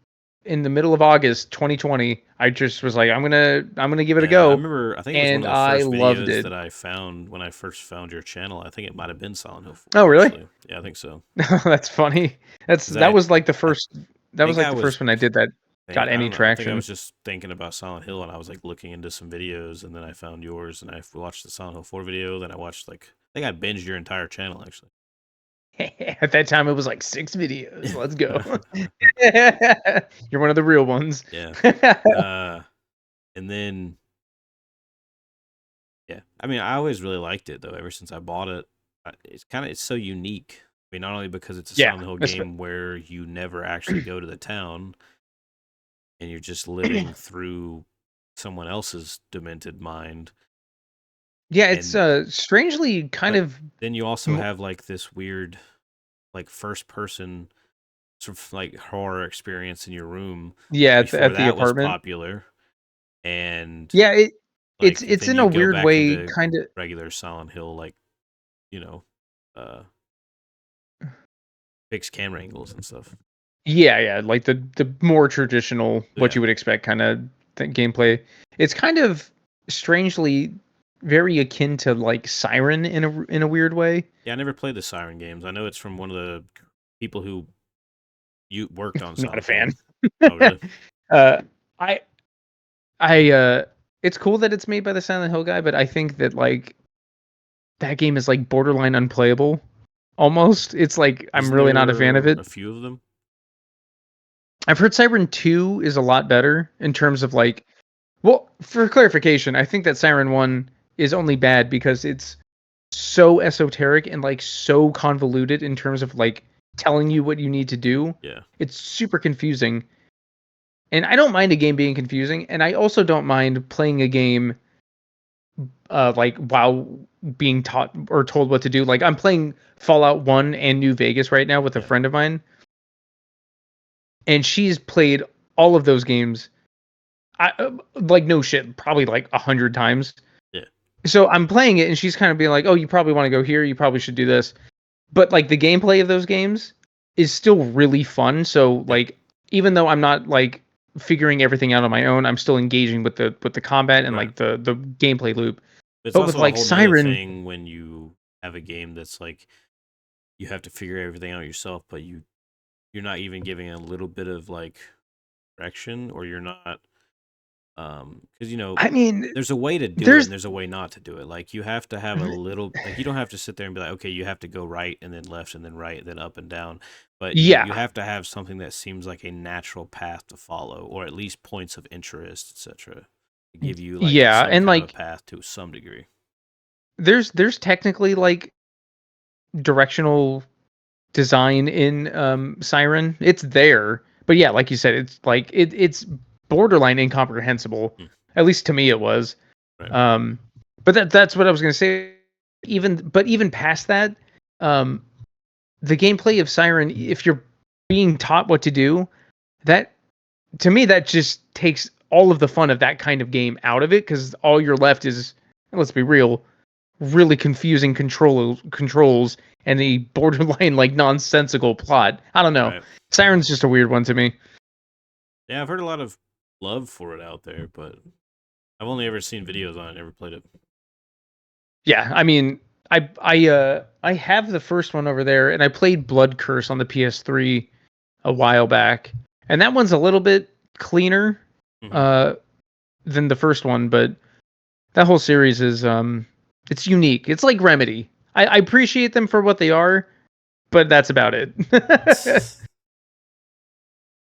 in the middle of August 2020, I just was like, I'm gonna give it a Yeah, I go. remember. I think it was one And of the I first loved videos it. that I found when I first found your channel. I think it might have been Silent Hill 4, Oh, really? actually. Yeah, I think so. That's funny. Because That was like the I first that was think like I the was first one I did that got I any don't know. I think I traction. was just thinking about Silent Hill, and I was like looking into some videos, and then I found yours, and I watched the Silent Hill 4 video. Then I watched like think I binged your entire channel actually. At that time, it was like 6 videos. Let's go. You're one of the real ones. Yeah. And then yeah, I mean, I always really liked it though. Ever since I bought it, it's so unique. I mean, not only because it's a Yeah, Silent Hill that's game where you never actually go to the town and you're just living through someone else's demented mind, yeah, it's and strangely kind but of then you also mo- have like this weird, like first person sort of like horror experience in your room yeah before at the that was apartment. popular, and Yeah, like it's then in a you go weird back way into kind of. regular Silent Hill, like you know, uh, fixed camera angles and stuff. Yeah, like the more traditional, what Yeah, you would expect kind of gameplay. It's kind of strangely very akin to like Siren in a weird way. yeah. I never played the Siren games. I know it's from one of the people who you worked on Not a Silent fan. Hill. Oh, really? uh, I I it's cool that it's made by the Silent Hill guy, but I think that like that game is like borderline unplayable. Almost, it's like I'm Isn't really not a fan of there it. a few of them? I've heard Siren 2 is a lot better in terms of like, well, for clarification, I think that Siren 1 is only bad because it's so esoteric and like so convoluted in terms of like telling you what you need to do. Yeah, It's super confusing. And I don't mind a game being confusing, and I also don't mind playing a game like while being taught or told what to do. Like I'm playing Fallout 1 and New Vegas right now with a yeah, friend of mine, and she's played all of those games. Like no shit, probably like 100 times. yeah. So I'm playing it, and she's kind of being like, "Oh, you probably want to go here. You probably should do this." But like the gameplay of those games is still really fun. So Yeah. like even though I'm not like figuring everything out on my own, I'm still engaging with the combat and Right. like the gameplay loop. It's But with also a like whole nother Siren, thing when you have a game that's like you have to figure everything out yourself, but you're not even giving a little bit of like direction, or you're not because I mean, there's a way to do it there's and there's a way not to do it. Like you have to have a little, like you don't have to sit there and be like, okay, you have to go right and then left and then right and then up and down, but you yeah, have to have something that seems like a natural path to follow, or at least points of interest, etc., to give you like yeah, some and kind of a like path to some degree. there's technically like directional design in Siren. It's there. But yeah, like you said, it's like it's borderline incomprehensible. Hmm, At least to me it was. right. Um but that's what I was going to say. Even past that, um the gameplay of Siren, if you're being taught what to do, that to me that just takes all of the fun of that kind of game out of it, cuz all you're left is, let's be real, really confusing controls and a borderline like nonsensical plot. I don't know. Right. Siren's just a weird one to me. Yeah, I've heard a lot of love for it out there, but I've only ever seen videos on it, never played it. Yeah, I mean, I have the first one over there, and I played Blood Curse on the PS3 a while back, and that one's a little bit cleaner Hmm. uh, than the first one, but that whole series is it's unique. It's like Remedy. I appreciate them for what they are, but that's about it.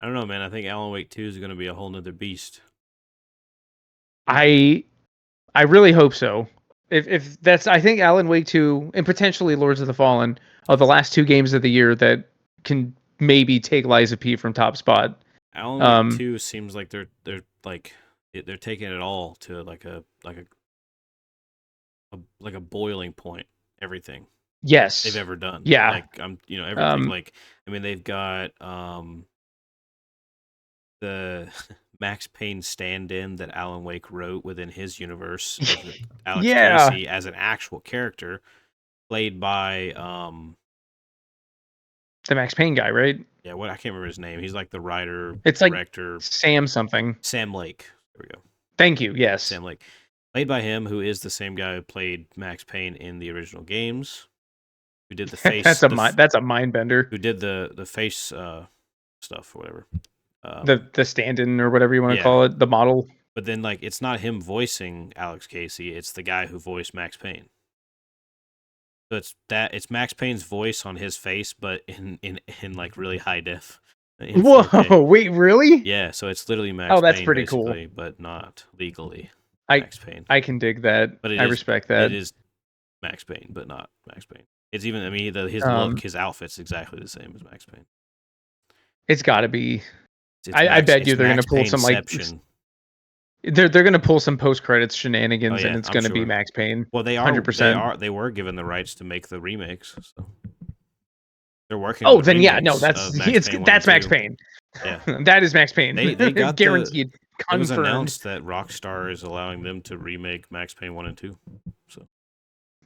I don't know, man. I think Alan Wake 2 is going to be a whole nother beast. I I really hope so. If that's, I think Alan Wake 2 and potentially Lords of the Fallen are the last two games of the year that can maybe take Liza P from top spot. Alan Wake Um 2 seems like they're like they're taking it all to like a boiling point. Everything they've yes. ever done. Yeah. Like everything. Um Like I mean, they've got the Max Payne stand-in that Alan Wake wrote within his universe of Alex yeah. Casey as an actual character, played by The Max Payne guy, right? yeah, what I can't remember his name. He's like the writer, It's like director, Sam something. Sam Lake. There we go. Thank you. Yes. Sam Lake. Played by him, who is the same guy who played Max Payne in the original games, who did the face That's a mind bender. who did the face stuff or whatever. The stand-in or whatever you want to Yeah. call it, the model. But then like it's not him voicing Alex Casey, it's the guy who voiced Max Payne. So it's Max Payne's voice on his face, but in like really high def in 4K. Whoa, wait, really? Yeah, so it's literally Oh, Max that's Payne pretty cool. basically, but not legally I Max Payne. I can dig that. But I respect it that. is Max Payne, but not Max Payne. It's even I mean his look, Um, his outfit's exactly the same as Max Payne. it's got to be. It's I Max bet you it's they're gonna Max pull some like Payneception. they're gonna pull some post credits Oh shenanigans, and yeah, it's I'm gonna be sure. Max Payne. Well, 100%. they were given the rights to make the remakes, so they're working on Oh, the then yeah, no, remakes of Max Payne 1 and that's Max 2. Payne. Yeah. That is Max Payne. They got Guaranteed. it was Confirmed. announced that Rockstar is allowing them to remake Max Payne 1 and 2. So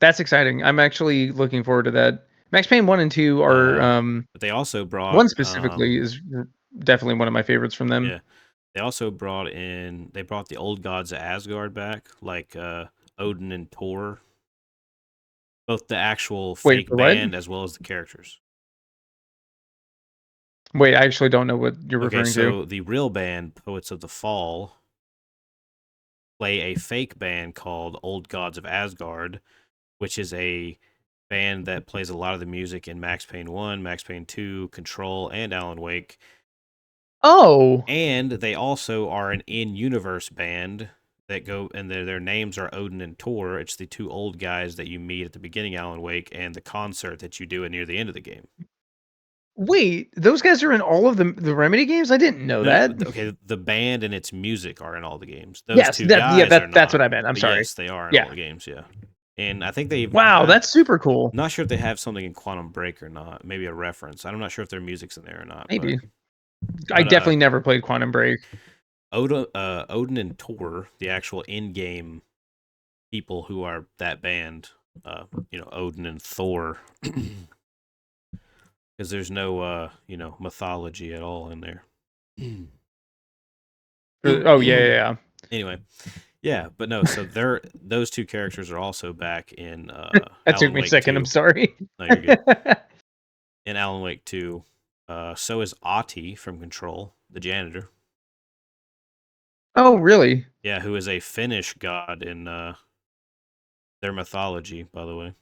That's exciting. I'm actually looking forward to that. Max Payne 1 and 2 are but they also brought 1 specifically is definitely one of my favorites from them. yeah. They also brought the old gods of Asgard back, like Odin and Thor. Both the actual Wait, fake for what? band as well as the characters. Wait, I actually don't know what you're Okay, referring to. so the real band, Poets of the Fall, play a fake band called Old Gods of Asgard, which is a band that plays a lot of the music in Max Payne 1, Max Payne 2, Control, and Alan Wake. Oh, And they also are an in-universe band that go and their names are Odin and Tor. It's the two old guys that you meet at the beginning of Alan Wake and the concert that you do near the end of the game. wait, those guys are in all of the Remedy games? I didn't know No, that. no, okay, the band and its music are in all the games. Those Yes, two guys are that's not, what I meant. I'm but sorry. yes, they are in all Yeah. the games. Yeah, and I think they even Wow, have. that's super cool. Not sure if they have something in Quantum Break or not. Maybe a reference. I'm not sure if their music's in there or not. Maybe. I But definitely never played Quantum Break. Odin and Tor, the actual in-game people who are that band, Odin and Thor, because there's no mythology at all in there. Oh yeah. Anyway, yeah, but no, so those two characters are also back in That took Alan me a Wake second. 2. I'm sorry. No, you're good. In Alan Wake 2, so is Ati from Control, the janitor. Oh, really? Yeah, who is a Finnish god in their mythology, by the way.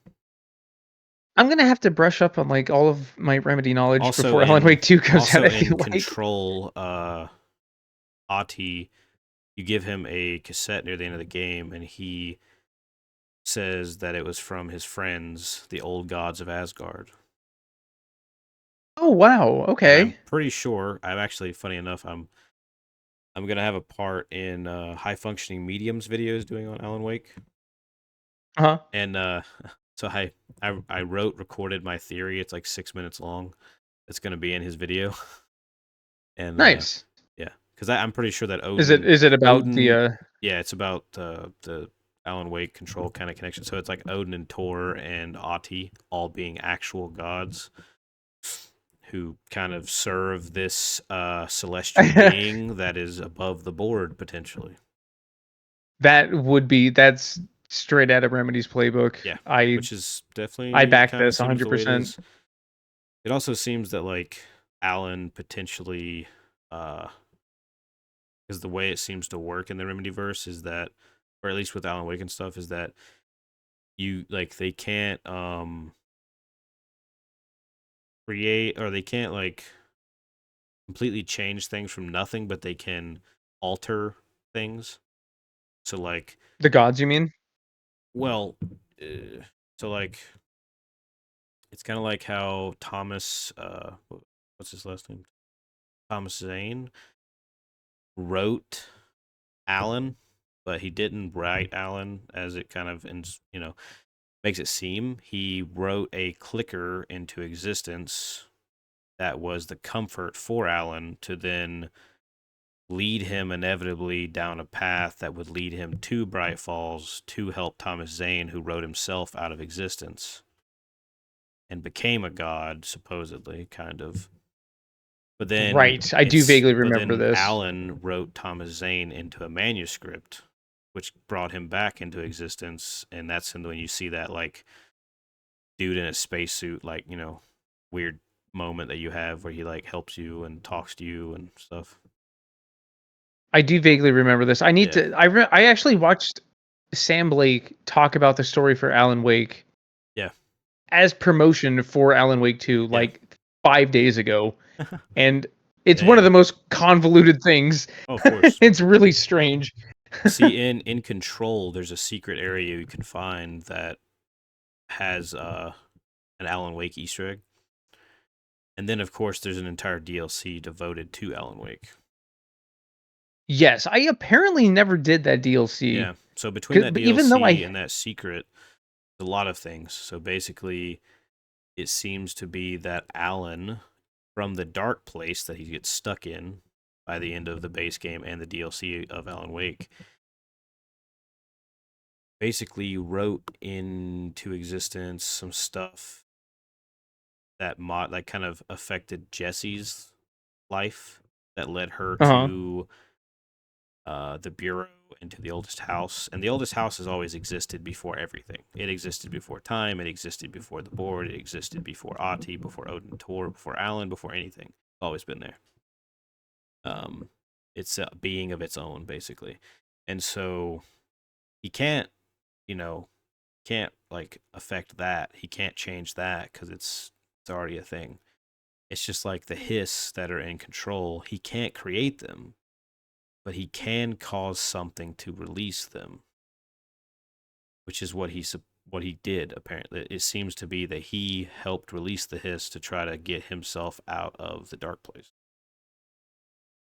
I'm gonna have to brush up on like all of my Remedy knowledge Also before Alan Wake 2 comes out. also I in feel like. Control, Ati, you give him a cassette near the end of the game, and he says that it was from his friends, the old gods of Asgard. Oh wow. And I'm Okay. pretty sure I'm actually funny enough I'm gonna have a part in high functioning mediums videos doing on Alan Wake. Uh huh. And so I recorded my theory. It's like 6 minutes long. It's gonna be in his video. And Nice. yeah, because I'm pretty sure that Is it about Odin, the? yeah, it's about the Alan Wake Control kind of connection. So it's like Odin and Tor and Ati all being actual gods who kind of serve this celestial being that is above the board potentially. That's straight out of Remedy's playbook. Yeah, I which is I definitely back kind of this seems the way it 100%. is. It also seems that like Alan potentially, because the way it seems to work in the Remedyverse is that, or at least with Alan Wake and stuff, is that you like they can't create or they can't like completely change things from nothing, but they can alter things. So like, The gods, you mean? well, so like it's kind of like how Thomas, what's his last name? Thomas Zane wrote Alan, but he didn't write Alan as it kind of makes it seem. He wrote a clicker into existence that was the comfort for Alan to then lead him inevitably down a path that would lead him to Bright Falls to help Thomas Zane, who wrote himself out of existence and became a god, supposedly, kind of. Right. I do vaguely But remember then this. Alan wrote Thomas Zane into a manuscript, which brought him back into existence, and that's when you see that like dude in a spacesuit, like weird moment that you have where he like helps you and talks to you and stuff. I do vaguely remember this. I need Yeah. to. I actually watched Sam Blake talk about the story for Alan Wake. Yeah. as promotion for Alan Wake 2 Yeah. like 5 days ago, and it's one of Dang. the most convoluted things. Oh, of course. It's really strange. See, in Control, there's a secret area you can find that has an Alan Wake Easter egg, and then of course there's an entire DLC devoted to Alan Wake. Yes, I apparently never did that DLC. Yeah. So between that But even though DLC I and that secret, a lot of things. So basically, it seems to be that Alan, from the dark place that he gets stuck in by the end of the base game and the DLC of Alan Wake, basically wrote into existence some stuff that kind of affected Jessie's life, that led her uh-huh. to the Bureau and to the oldest house. And the oldest house has always existed before everything. It existed before time. It existed before the board. It existed before Ati, before Odin Tor, before Alan, before anything. It's always been there. It's a being of its own, basically. And so he can't, can't like affect that. He can't change that because it's already a thing. It's just like the hiss that are in Control. He can't create them, but he can cause something to release them, which is what he did. Apparently, it seems to be that he helped release the hiss to try to get himself out of the dark place.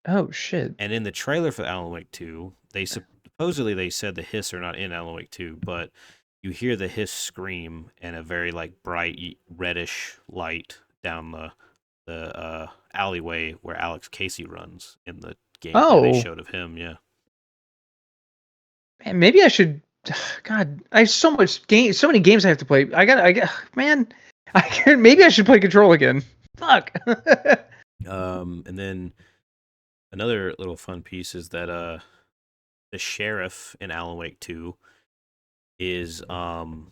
Oh shit. And in the trailer for Alan Wake 2, they supposedly they said the hiss are not in Alan Wake 2, but you hear the hiss scream and a very like bright reddish light down the alleyway where Alex Casey runs in the gameplay they Oh, showed of him. Yeah. man, maybe I should. God, I have so many games I have to play. Man. Maybe I should play Control again. Fuck. And then another little fun piece is that the sheriff in Alan Wake 2 is The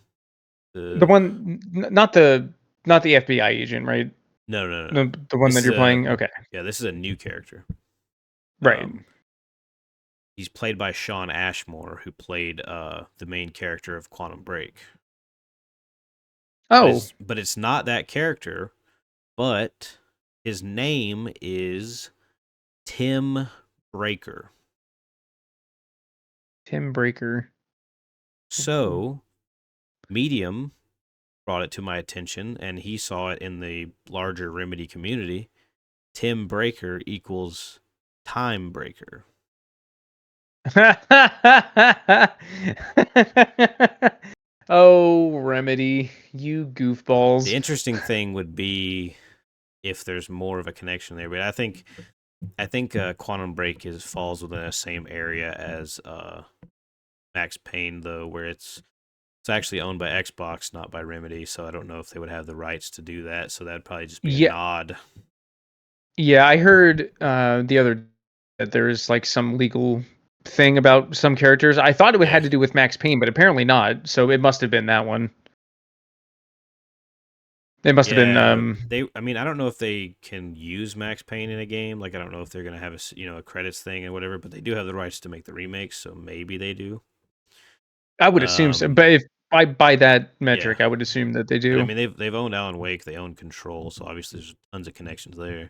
one, not the FBI agent, right? no. The one This that is you're playing. Okay, this is a new character. right. He's played by Sean Ashmore, who played the main character of Quantum Break. Oh, But it's not that character, but his name is Tim Breaker. Tim Breaker. So, Medium brought it to my attention, and he saw it in the larger Remedy community. Tim Breaker equals Time Breaker. Oh, Remedy, you goofballs. The interesting thing would be if there's more of a connection there, but I think Quantum Break falls within the same area as Max Payne, though, where it's actually owned by Xbox, not by Remedy. So I don't know if they would have the rights to do that. So that'd probably just be a nod. Yeah, I heard the other that there's like some legal thing about some characters. I thought it had to do with Max Payne, but apparently not. So it must have been that one. It must have been. I mean, I don't know if they can use Max Payne in a game. Like, I don't know if they're gonna have a credits thing and whatever. But they do have the rights to make the remakes, so maybe they do. I would assume so, but if by that metric, Yeah. I would assume that they do. But, I mean, they've owned Alan Wake, they own Control, so obviously there's tons of connections there.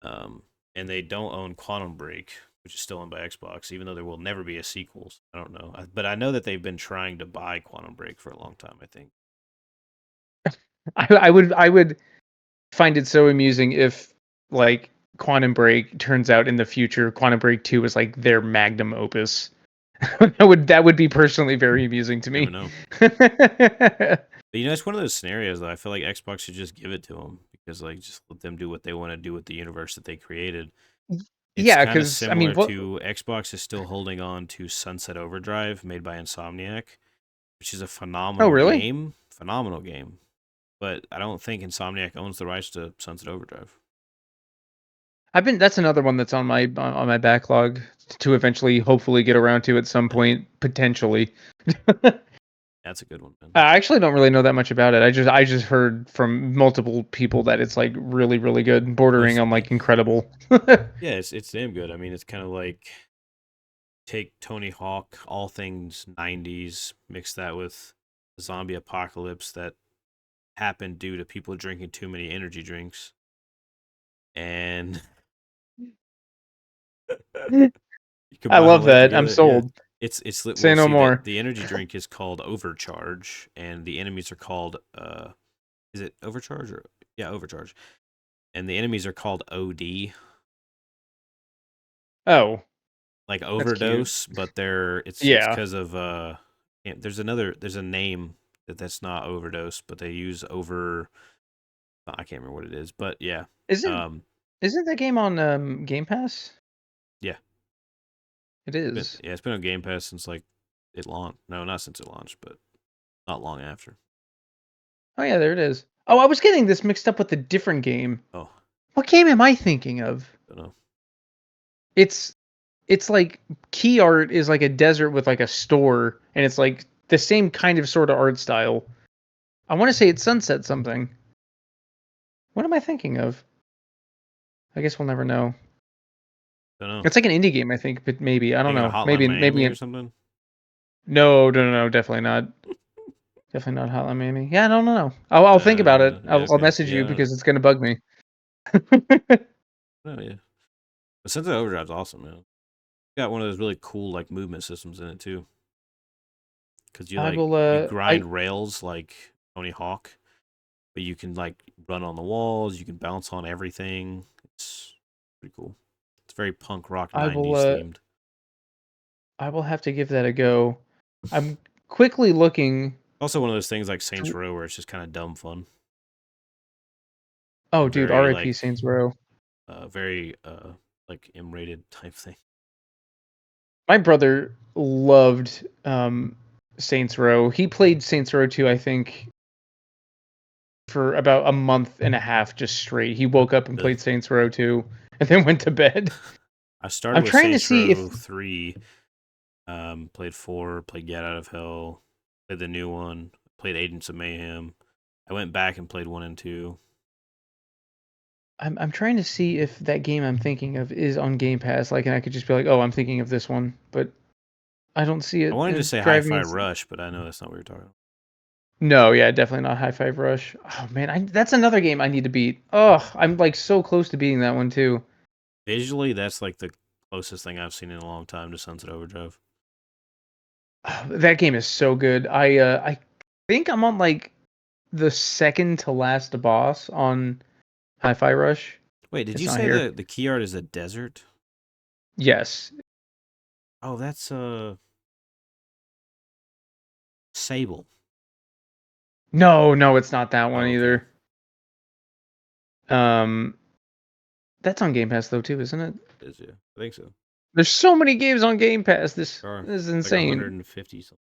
And they don't own Quantum Break, which is still owned by Xbox, even though there will never be a sequel. So I don't know, but I know that they've been trying to buy Quantum Break for a long time. I think. I would find it so amusing if like Quantum Break turns out in the future Quantum Break 2 is like their magnum opus. that would be personally very amusing to me. Never know. But it's one of those scenarios that I feel like Xbox should just give it to them, because like just let them do what they want to do with the universe that they created. It's kind of similar to Xbox is still holding on to Sunset Overdrive, made by Insomniac, which is a phenomenal game. Phenomenal game. But I don't think Insomniac owns the rights to Sunset Overdrive. That's another one that's on my backlog to eventually hopefully get around to at some point, potentially. That's a good one, man. I actually don't really know that much about it. I just heard from multiple people that it's like really, really good, bordering on like incredible. Yeah, it's damn good. I mean, it's kind of like take Tony Hawk, all things 90s, mix that with the zombie apocalypse that happened due to people drinking too many energy drinks. And you I combine all love that that. I'm together, yeah. sold. Well, Say no see, more. the energy drink is called Overcharge, and the enemies are called is it Overcharge or yeah, Overcharge, and the enemies are called OD, Oh, like that's cute. overdose, but it's Yeah. because of there's a name that's not overdose, but they use over I can't remember what it is, but yeah, Isn't um, isn't that game on Game Pass? yeah, It is. it's been on Game Pass since like it launched. No, not since it launched, but not long after. Oh yeah, there it is. Oh, I was getting this mixed up with a different game. Oh, What game am I thinking of? don't know. It's it's like key art is like a desert with like a store, and it's like the same kind of sort of art style. I want to say it's Sunset something. What am I thinking of? I guess we'll never know. Don't know. It's like an indie game, I think, but maybe I don't Thinking of know. Hotline Maybe Miami or something. no, definitely not. Definitely not Hotline Miami. Yeah, I don't know. I'll think about it. Yeah, I'll okay, message you yeah, because it's gonna bug me. oh yeah. But Sunset Overdrive's awesome, man. Got one of those really cool like movement systems in it too, because I will. you I grind rails like Tony Hawk, but you can like run on the walls, you can bounce on everything. It's pretty cool. It's very punk rock I will. 90s themed. I will have to give that a go. I'm quickly looking. Also one of those things like Saints For, Row where it's just kind of dumb fun oh, and dude, very R.I.P. like Saints Row. very like M-rated type thing. My brother loved Saints Row. He played Saints Row 2, I think, for about a month and a half just straight. He woke up and Really. played Saints Row 2 and then went to bed. I started I'm with trying to Saints see if Row 3. Played 4, played Get Out of Hell, played the new one, played Agents of Mayhem. I went back and played 1 and 2. I'm trying to see if that game I'm thinking of is on Game Pass. Like, and I could just be like, oh, I'm thinking of this one, but I don't see I it, wanted and to it's say driving me Hi-Fi insane. Rush, but I know that's not what you're talking about. No, yeah, definitely not High Five Rush. Oh man, that's another game I need to beat. Oh, I'm like so close to beating that one too. Visually, that's like the closest thing I've seen in a long time to Sunset Overdrive. That game is so good. I think I'm on like the second to last boss on Hi-Fi Rush. Wait, did It's you not say here. the key art is a desert? Yes. Oh, that's Sable. No, it's not that one Oh, okay. either. That's on Game Pass though too, isn't it? Is yeah, I think so. There's so many games on Game Pass. This Or this is like insane. 150 something.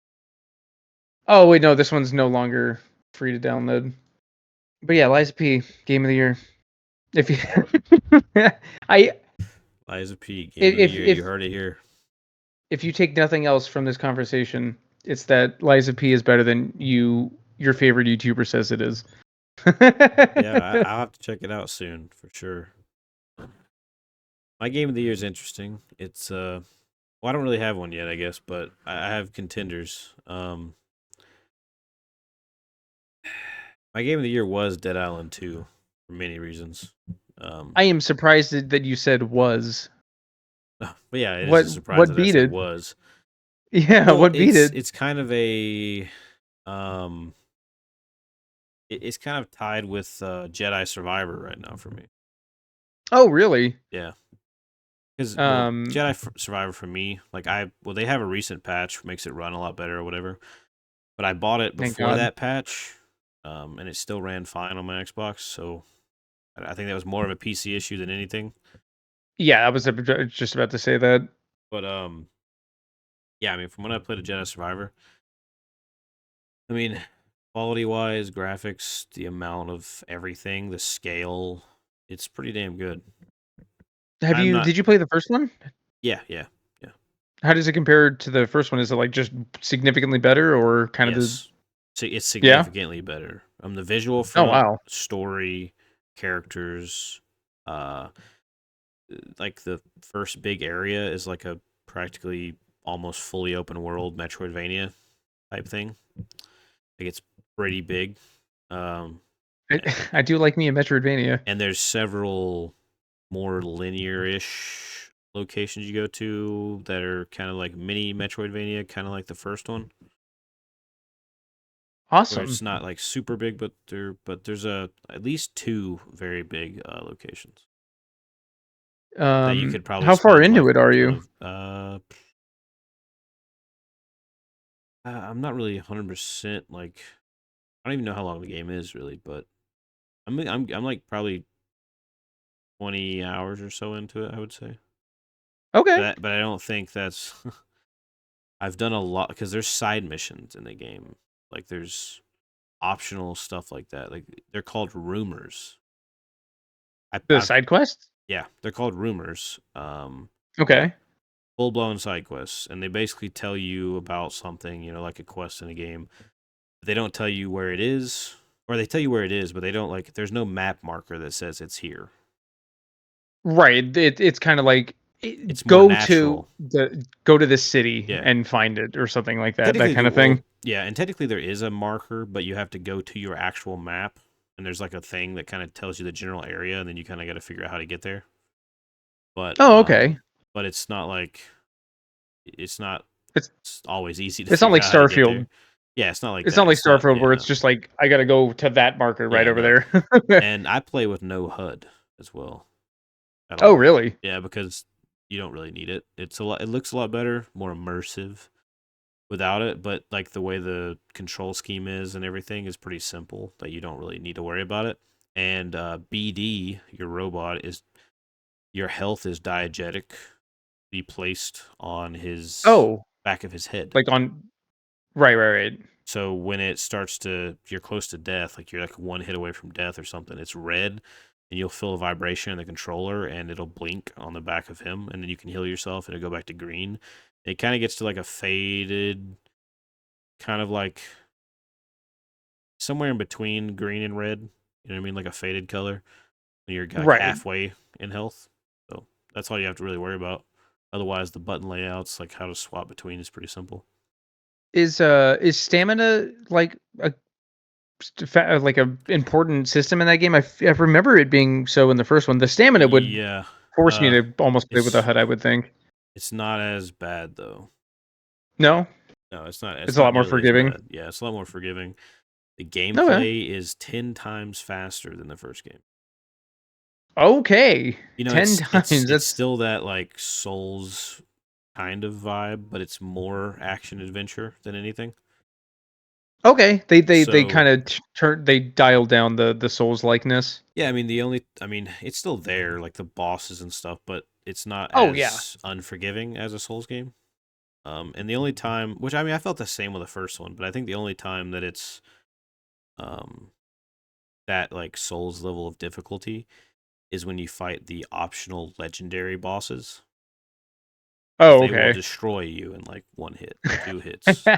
Oh wait, no, this one's no longer free to download. But yeah, Liza P, Game of the Year. If you, I Liza P, Game of the if Year. You if heard it here. if you take nothing else from this conversation, it's that Liza P is better than your favorite YouTuber says it is. Yeah, I'll have to check it out soon for sure. My game of the year is interesting. It's well, I don't really have one yet, I guess, but I have contenders. My game of the year was Dead Island 2 for many reasons. I am surprised that you said was. But yeah, it is What a surprise what that I beat said it? was. Yeah, Well, what beat it? it's kind of a um it's kind of tied with Jedi Survivor right now for me. Oh, really? Yeah. Because well, Um, Survivor for me, like they have a recent patch makes it run a lot better or whatever. But I bought it thank before God. that patch, and it still ran fine on my Xbox. So I think that was more of a PC issue than anything. Yeah, I was just about to say that. But yeah, I mean, from when I played a Jedi Survivor, I mean, quality wise, graphics, the amount of everything, the scale, it's pretty damn good. Have I'm you? not. Did you play the first one? Yeah. How does it compare to the first one? Is it like just significantly better, or kind of the? Yes. So it's Yeah. significantly better. The visual Oh front, wow. story, characters, uh, like the first big area is like a practically almost fully open world Metroidvania type thing. Like it's pretty big. Um, I do like me a Metroidvania. and there's several more linear-ish locations you go to that are kind of like mini Metroidvania, kind of like the first one, where Awesome. it's not like super big, but there's at least two very big locations that you could probably How far spend into like it a are ton you? of. I'm not really 100% like I don't even know how long the game is really, but I'm like probably 20 hours or so into it, I would say. Okay. But I don't think that's I've done a lot because there's side missions in the game. Like there's optional stuff like that. Like they're called rumors. The I've side quests? yeah, they're called rumors. Like Okay. full blown side quests, and they basically tell you about something, like a quest in a game. They don't tell you where it is, or they tell you where it is, but they don't like. There's no map marker that says it's here. Right. It's kind of like It's more go natural. to this city Yeah. and find it or something like that. That Technically, kind of thing. and technically there is a marker, but you have to go to your actual map, and there's like a thing that kind of tells you the general area, and then you kind of got to figure out how to get there. But Oh, okay. it's not like it's not It's it's always easy to it's not figure like out how to get there. Starfield. Yeah, it's not like It's not that. like It's not. Starfield Yeah, where it's no. just like I gotta go to that marker right Yeah, over no. there. And I play with no HUD as well at Oh, all. really? Yeah, because you don't really need it. It's a lot. It looks a lot better, more immersive without it. But like the way the control scheme is and everything is pretty simple that you don't really need to worry about it. And BD, your robot, is your health is diegetically placed on his Oh, back of his head. like on right. So when it starts you're close to death, like you're like one hit away from death or something, it's red, and you'll feel a vibration in the controller, and it'll blink on the back of him, and then you can heal yourself, and it'll go back to green. It kind of gets to like a faded, kind of like somewhere in between green and red. You know what I mean? Like a faded color when you're like Right. halfway in health. So that's all you have to really worry about. Otherwise, the button layouts, like how to swap between, is pretty simple. Is stamina like like a important system in that game? I remember it being so in the first one. The stamina would Yeah, force me to almost play with a it's HUD, I would think. it's not as bad though. No, No, it's not. It's it's a not lot more nearly as forgiving. bad. Yeah, it's a lot more forgiving. The Okay. gameplay is 10 times faster than the first game. Okay. You know, 10 times. it's That's still that like Souls kind of vibe, but it's more action adventure than anything. okay. They So kind of they dialed down the Souls likeness. yeah, I mean, it's still there, like the bosses and stuff, but it's not Oh yeah. as unforgiving as a Souls game. And the only time, which I mean, I felt the same with the first one, but I think the only time that it's um that like Souls level of difficulty is when you fight the optional legendary bosses, because Oh, they will okay. destroy you in like one hit, two hits.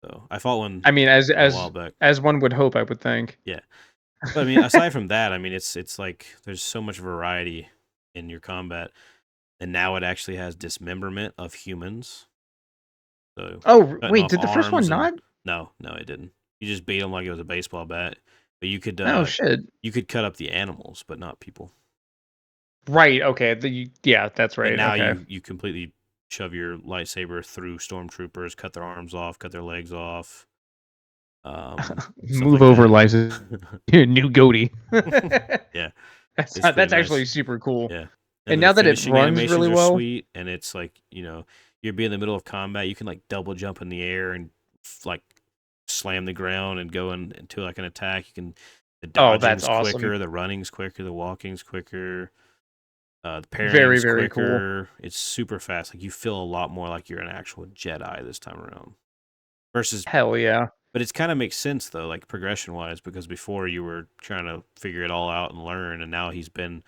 So I fought one I mean, a while back. as one would hope, I would think. Yeah, but I mean, aside from that, I mean, it's like there's so much variety in your combat, and now it actually has dismemberment of humans. So Oh, cutting wait, off did the first one arms and not? no, it didn't. You just beat them like it was a baseball bat, but Oh shit. you could cut up the animals, but not people. Right. Okay. Yeah, that's And right. now Okay. you completely shove your lightsaber through stormtroopers, cut their arms off, cut their legs off, stuff Move like over, that. Liza. New goatee. Yeah, That's it's pretty that's actually nice. super cool. Yeah, and And then the now that it finishing runs really animations are well. sweet, and it's like you're be in the middle of combat, you can like double jump in the air and like slam the ground and go into like an attack. You can the Oh, that's dodging's awesome. quicker, the running's quicker, the walking's quicker. The Very, parrying's very cool. quicker. It's super fast. Like you feel a lot more like you're an actual Jedi this time around. Versus, Hell yeah. but it kind of makes sense though, like progression wise, because before you were trying to figure it all out and learn, and now he's been,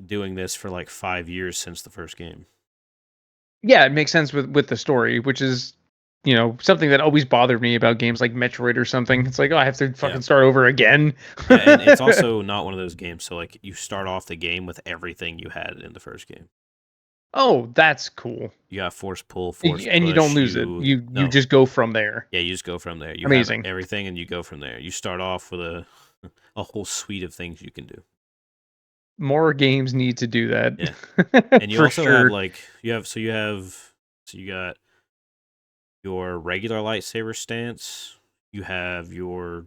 doing this for like 5 years since the first game. Yeah, it makes sense with the story, which is something that always bothered me about games like Metroid or something. It's like, oh, I have to Yeah. fucking start over again. Yeah, and it's also not one of those games. So like you start off the game with everything you had in the first game. Oh, that's cool. You got force pull, force And you don't push. lose it. You No, just go from there. yeah, you just go from there. You have Amazing. everything, and you go from there. You start off with a whole suite of things you can do. More games need to do Yeah, that. and you For also have sure. like you got your regular lightsaber stance. You have your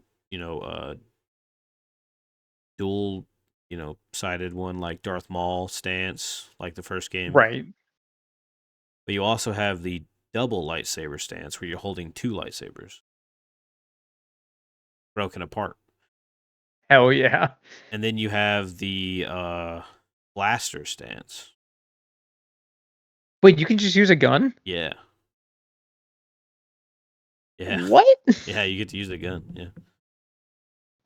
dual sided one like Darth Maul stance, like the first game. Right. But you also have the double lightsaber stance where you're holding two lightsabers broken apart. Hell yeah. And then you have the blaster stance. Wait, you can just use a gun? Yeah. Yeah. What? Yeah, you get to use the gun. Yeah.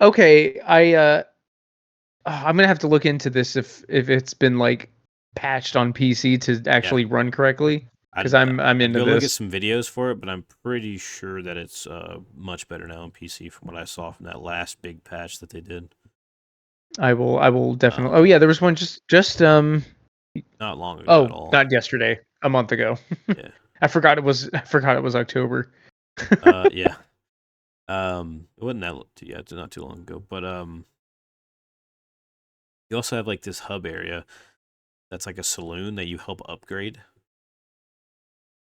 Okay, I'm gonna have to look into this if it's been like patched on PC to Yeah. actually run correctly. Because I'd I'm I'd into go look at this. some videos for it, but I'm pretty sure that it's much better now on PC from what I saw from that last big patch that they did. I will definitely. Oh Um, yeah, there was one just not long ago at oh, all. not yesterday, a month ago. Yeah. I forgot it was October. Yeah. It wasn't yeah, it's not too long ago, but you also have like this hub area that's like a saloon that you help upgrade.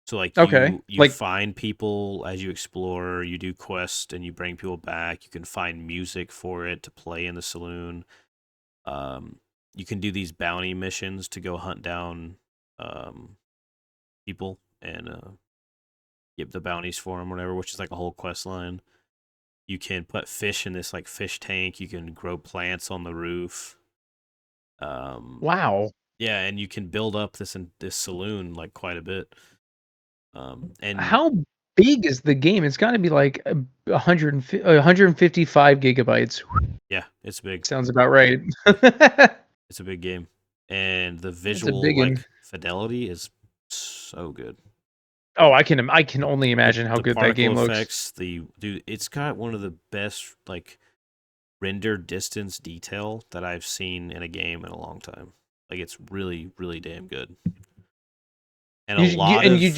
So like Okay. you Like find people as you explore, you do quests and you bring people back. You can find music for it to play in the saloon. Um, you can do these bounty missions to go hunt down people and get the bounties for them, whatever, which is like a whole quest line. You can put fish in this like fish tank. You can grow plants on the roof. Um, wow. yeah, and you can build up this saloon like quite a bit. And How big is the game? It's got to be like 155 gigabytes. yeah, it's big. Sounds about right. Yeah, it's a big game, and the It's a visual big one. like fidelity is so good. Oh, I can only imagine how The good that particle game looks. effects, the dude, it's got one of the best like render distance detail that I've seen in a game in a long time. Like it's really, really damn good. And You, you and you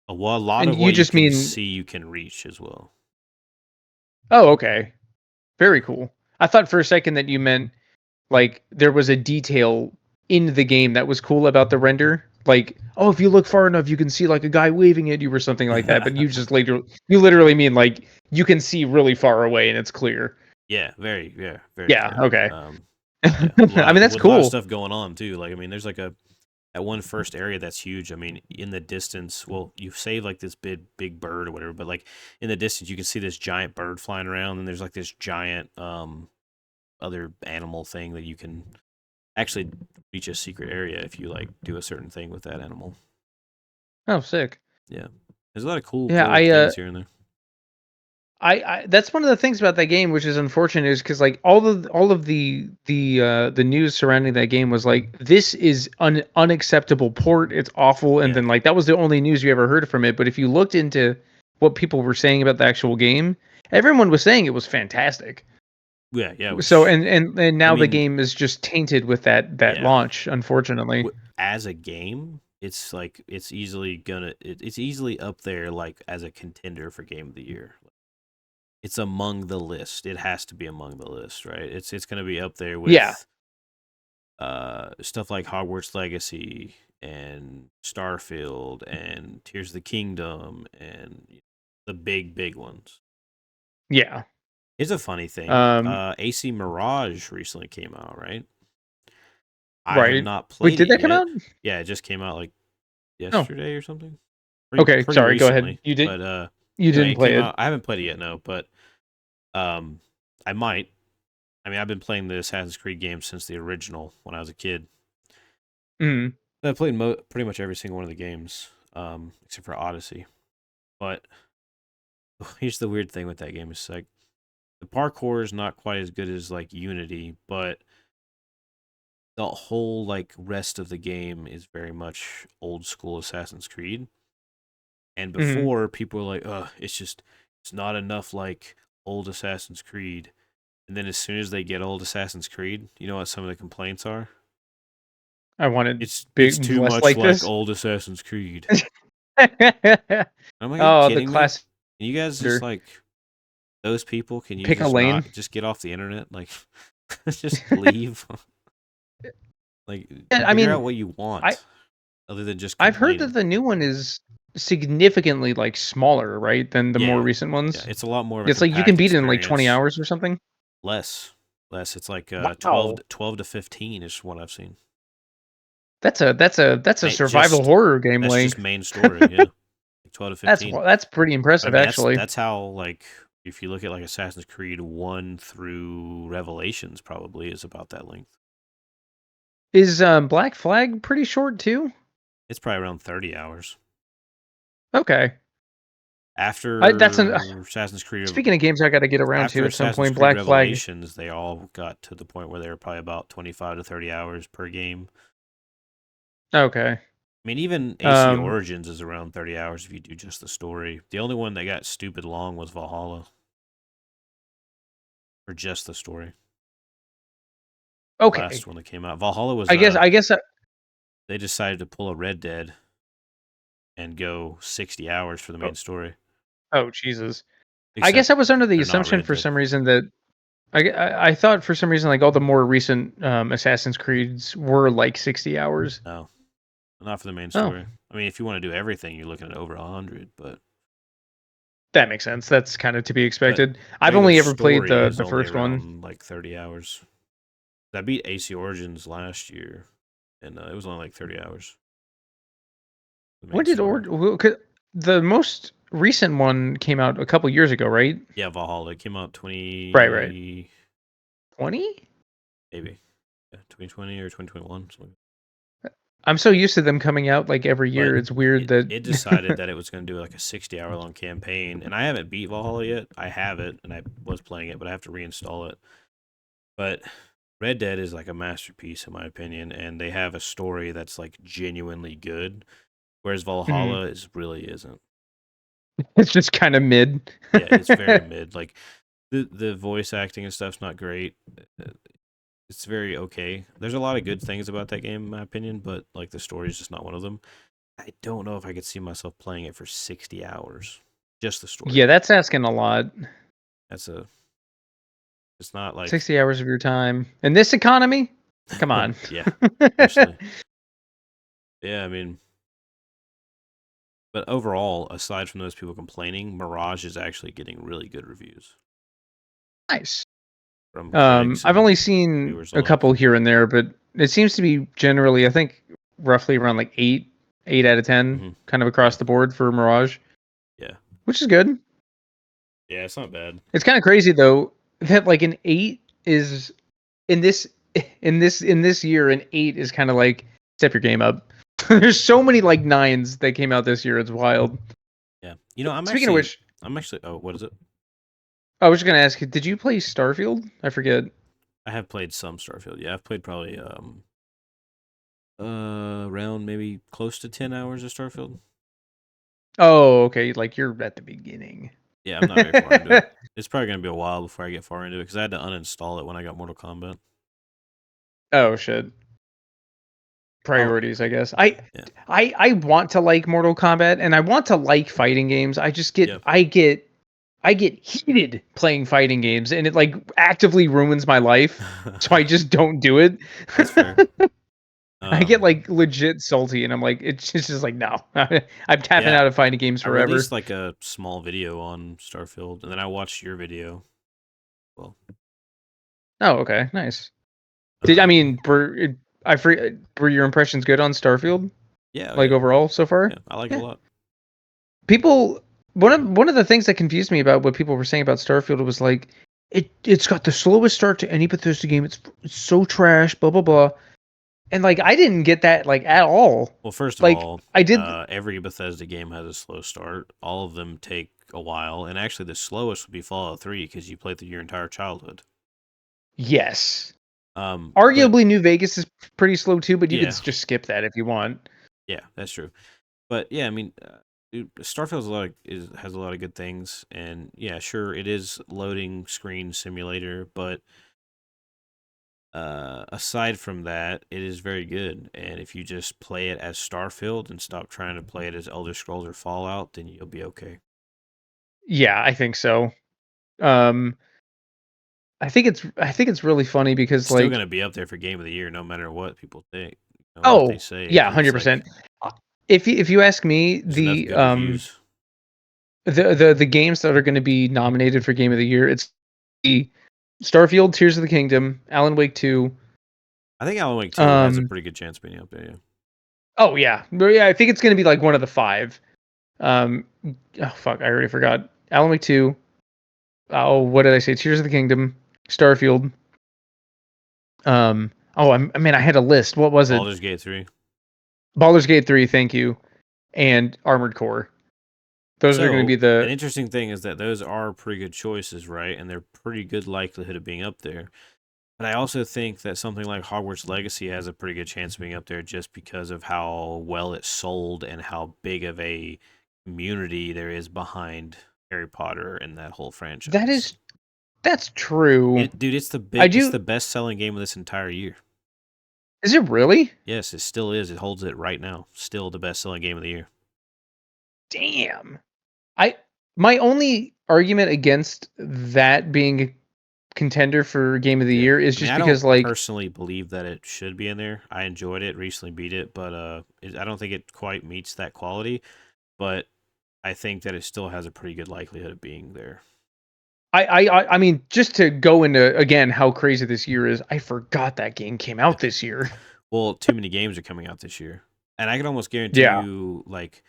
a lot and of you what you just can mean see, you can reach as well. oh, okay. Very cool. I thought for a second that you meant like there was a detail in the game that was cool about the render. Like, oh, if you look far enough, you can see like a guy waving at you or something like that. But you literally mean like you can see really far away and it's clear. Yeah, very Yeah. clear. Okay. Yeah, I mean, that's with a lot of cool. stuff going on too. Like I mean, there's like that one first area that's huge. I mean, in the distance, well, you save like this big bird or whatever, but like in the distance, you can see this giant bird flying around, and there's like this giant other animal thing that you can actually reach a secret area if you like do a certain thing with that animal. Oh, sick. Yeah, there's a lot of cool Yeah, little things here and there. I that's one of the things about that game, which is unfortunate, is because like all of the news surrounding that game was like this is an unacceptable port. It's awful, and Yeah, then like that was the only news you ever heard from it. But if you looked into what people were saying about the actual game, everyone was saying it was fantastic. yeah. So Which and I now the mean, game is just tainted with that yeah. launch, unfortunately. As a game, it's like it's easily up there like as a contender for game of the year. It's among the list. It has to be among the list, right? It's gonna be up there Yeah, with stuff like Hogwarts Legacy and Starfield and Tears of the Kingdom and the big ones. yeah. Here's a funny thing. Um, AC Mirage recently came out, right? I have right. not Wait, played did it that come yet. out? Yeah, it just came out like Oh, yesterday or something. okay. Pretty Sorry. Go ahead. recently. You did. But You anyway, didn't it came play it. out. I haven't played it yet, no, but um I might. I mean, I've been playing the Assassin's Creed games since the original when I was a kid. Mm. I played pretty much every single one of the games, except for Odyssey. But here's the weird thing with that game: is like the parkour is not quite as good as like Unity, but the whole like rest of the game is very much old school Assassin's Creed. And Mhm. before people were like, it's not enough like old Assassin's Creed." And then as soon as they get old Assassin's Creed, you know what some of the complaints are? I wanted It's big, too less much like like this. old Assassin's Creed. Am I Oh, the kidding me? class Can you guys just like those people? Can you pick a just lane. not just get off the internet? Like, just leave. Like, I figure mean, out what you I want, other than just I've heard that complaining. the new one is significantly like smaller, right, than the more Yeah, recent yeah. ones. It's a lot more of a It's like you can compact beat it in like 20 experience. hours or something. Less, less. It's like Wow. 12 to 15 is what I've seen. That's a survival Just horror game that's just length. main story. Yeah, like 12 to 15. That's pretty But I impressive mean, actually. that's how like if you look at like Assassin's Creed 1 through Revelations, probably is about that length. Is Black Flag pretty short too? It's probably around 30 hours. Okay. That's an After Assassin's Creed speaking of games I got to get around to after at some Assassin's point. Creed Black Flag. Revelations, they all got to the point where they were probably about 25 to 30 hours per game. Okay. I mean, even AC Um, Origins is around 30 hours if you do just the story. The only one that got stupid long was Valhalla, for just the story. The okay. last one that came out. Valhalla was, I guess they decided to pull a Red Dead and go 60 hours for the oh, main story. oh Jesus. I Except guess I was under the they're not assumption Red for Dead. some reason that I thought for some reason like all the more recent Assassin's Creeds were like 60 hours. No, not for the main Oh, story. I mean, if you want to do everything, you're looking at over 100, that makes sense. That's kind of to be but expected. I've regular only ever played story the is the only first one. around like 30 hours. I beat AC Origins last year, and it was only like 30 hours. The When main did story. the most recent one came out a couple years ago, right? Yeah, Valhalla. It came out Right. 20, 20? maybe, yeah, 2020 or 2021. Something. I'm so used to them coming out like every year. But It's weird that it decided that it was going to do like a 60-hour long campaign, and I haven't beat Valhalla yet. I have it, and I was playing it, but I have to reinstall it. But Red Dead is like a masterpiece in my opinion, and they have a story that's like genuinely good, whereas Mhm. Valhalla really isn't. It's just kind of mid. Yeah, it's very mid. Like the voice acting and stuff's not great. Uh, It's very okay. There's a lot of good things about that game, in my opinion, but like the story is just not one of them. I don't know if I could see myself playing it for 60 hours. Just the story. Yeah, that's asking a lot. That's a. It's not like. 60 hours of your time in this economy? Come on. Yeah, especially. Yeah, I mean, but overall, aside from those people complaining, Mirage is actually getting really good reviews Nice. from critics I've and only seen viewers a alike. couple here and there, but it seems to be generally, I think, roughly around like 8 out of 10, Hmm. kind of Yeah, across the board for Mirage, yeah, which is good. yeah. It's not bad. It's kind of crazy though that like an 8 is in this in this year, an 8 is kind of like step your game up. There's so many like 9s that came out this year. It's wild. Yeah, you know, Speaking of which, I'm actually. Oh, what is it? I was just gonna ask you, did you play Starfield? I forget. I have played some Starfield. Yeah, I've played probably around maybe close to 10 hours of Starfield. Oh, okay. Like you're at the beginning. Yeah, I'm not very far into it. It's probably gonna be a while before I get far into it because I had to uninstall it when I got Mortal Kombat. Oh shit. Oh, Priorities, I guess. I yeah, I I want to like Mortal Kombat and I want to like fighting games. I just get yeah. I get heated playing fighting games and it like actively ruins my life. So I just don't do it. That's fair. I get Um, like legit salty and I'm like it's just like no. I'm tapping yeah, out of fighting games I forever. released like a small video on Starfield, and then I watched your video. Well, Oh, okay. Nice. Did I um, mean were your impressions good on Starfield? yeah, Like yeah, overall so far? yeah. I like it a Yeah. lot. People one of the things that confused me about what people were saying about Starfield was like it's got the slowest start to any Bethesda game. It's so trash, blah blah blah. And like I didn't get that like at all. Well, first of Like all, I did every Bethesda game has a slow start. All of them take a while, and actually, the slowest would be Fallout 3 because you played through your entire childhood. yes. But Arguably New Vegas is pretty slow too, but you could yeah, just skip that if you want. yeah, that's true. But yeah, I mean, dude, Starfield's a lot has a lot of good things, and yeah, sure, it is loading screen simulator, but aside from that, it is very good. And if you just play it as Starfield and stop trying to play it as Elder Scrolls or Fallout, then you'll be okay. Yeah, I think so. Um, I think it's really funny It's because still like, gonna be up there for Game of the Year, no matter what people think, what they oh say, yeah, because it's 100%. like If you ask me, there's enough the good reviews. the games that are going to be nominated for Game of the Year, it's the Starfield, Tears of the Kingdom, Alan Wake 2. I think Alan Wake 2 has a Um, pretty good chance of being up there. Yeah. oh yeah, I think it's going to be like one of the five. Um, oh fuck, I already forgot. Alan Wake 2. Oh, what did I say? Tears of the Kingdom, Starfield. I mean, I had a list. What was it? Baldur's Gate 3. Baldur's Gate 3, thank you, and Armored Core. Those are going to be So an the. interesting thing is that those are pretty good choices, right? And they're pretty good likelihood of being up there. But I also think that something like Hogwarts Legacy has a pretty good chance of being up there just because of how well it sold and how big of a community there is behind Harry Potter and that whole That franchise. is that's true. Dude, I it's do. the best selling game of this entire year. Is it really? Yes, it still is. It holds it right now. Still the best selling game of the year. Damn. I my only argument against that being a contender for Game of the Yeah. Year is I mean, just I don't because like, personally believe that it should be in there. I enjoyed it, recently beat it, but I don't think it quite meets that quality, but I think that it still has a pretty good likelihood of being there. I mean, just to go into again how crazy this year is, I forgot that game came Yeah. out this year. Well, too many games are coming out this year. And I can almost guarantee Yeah. you like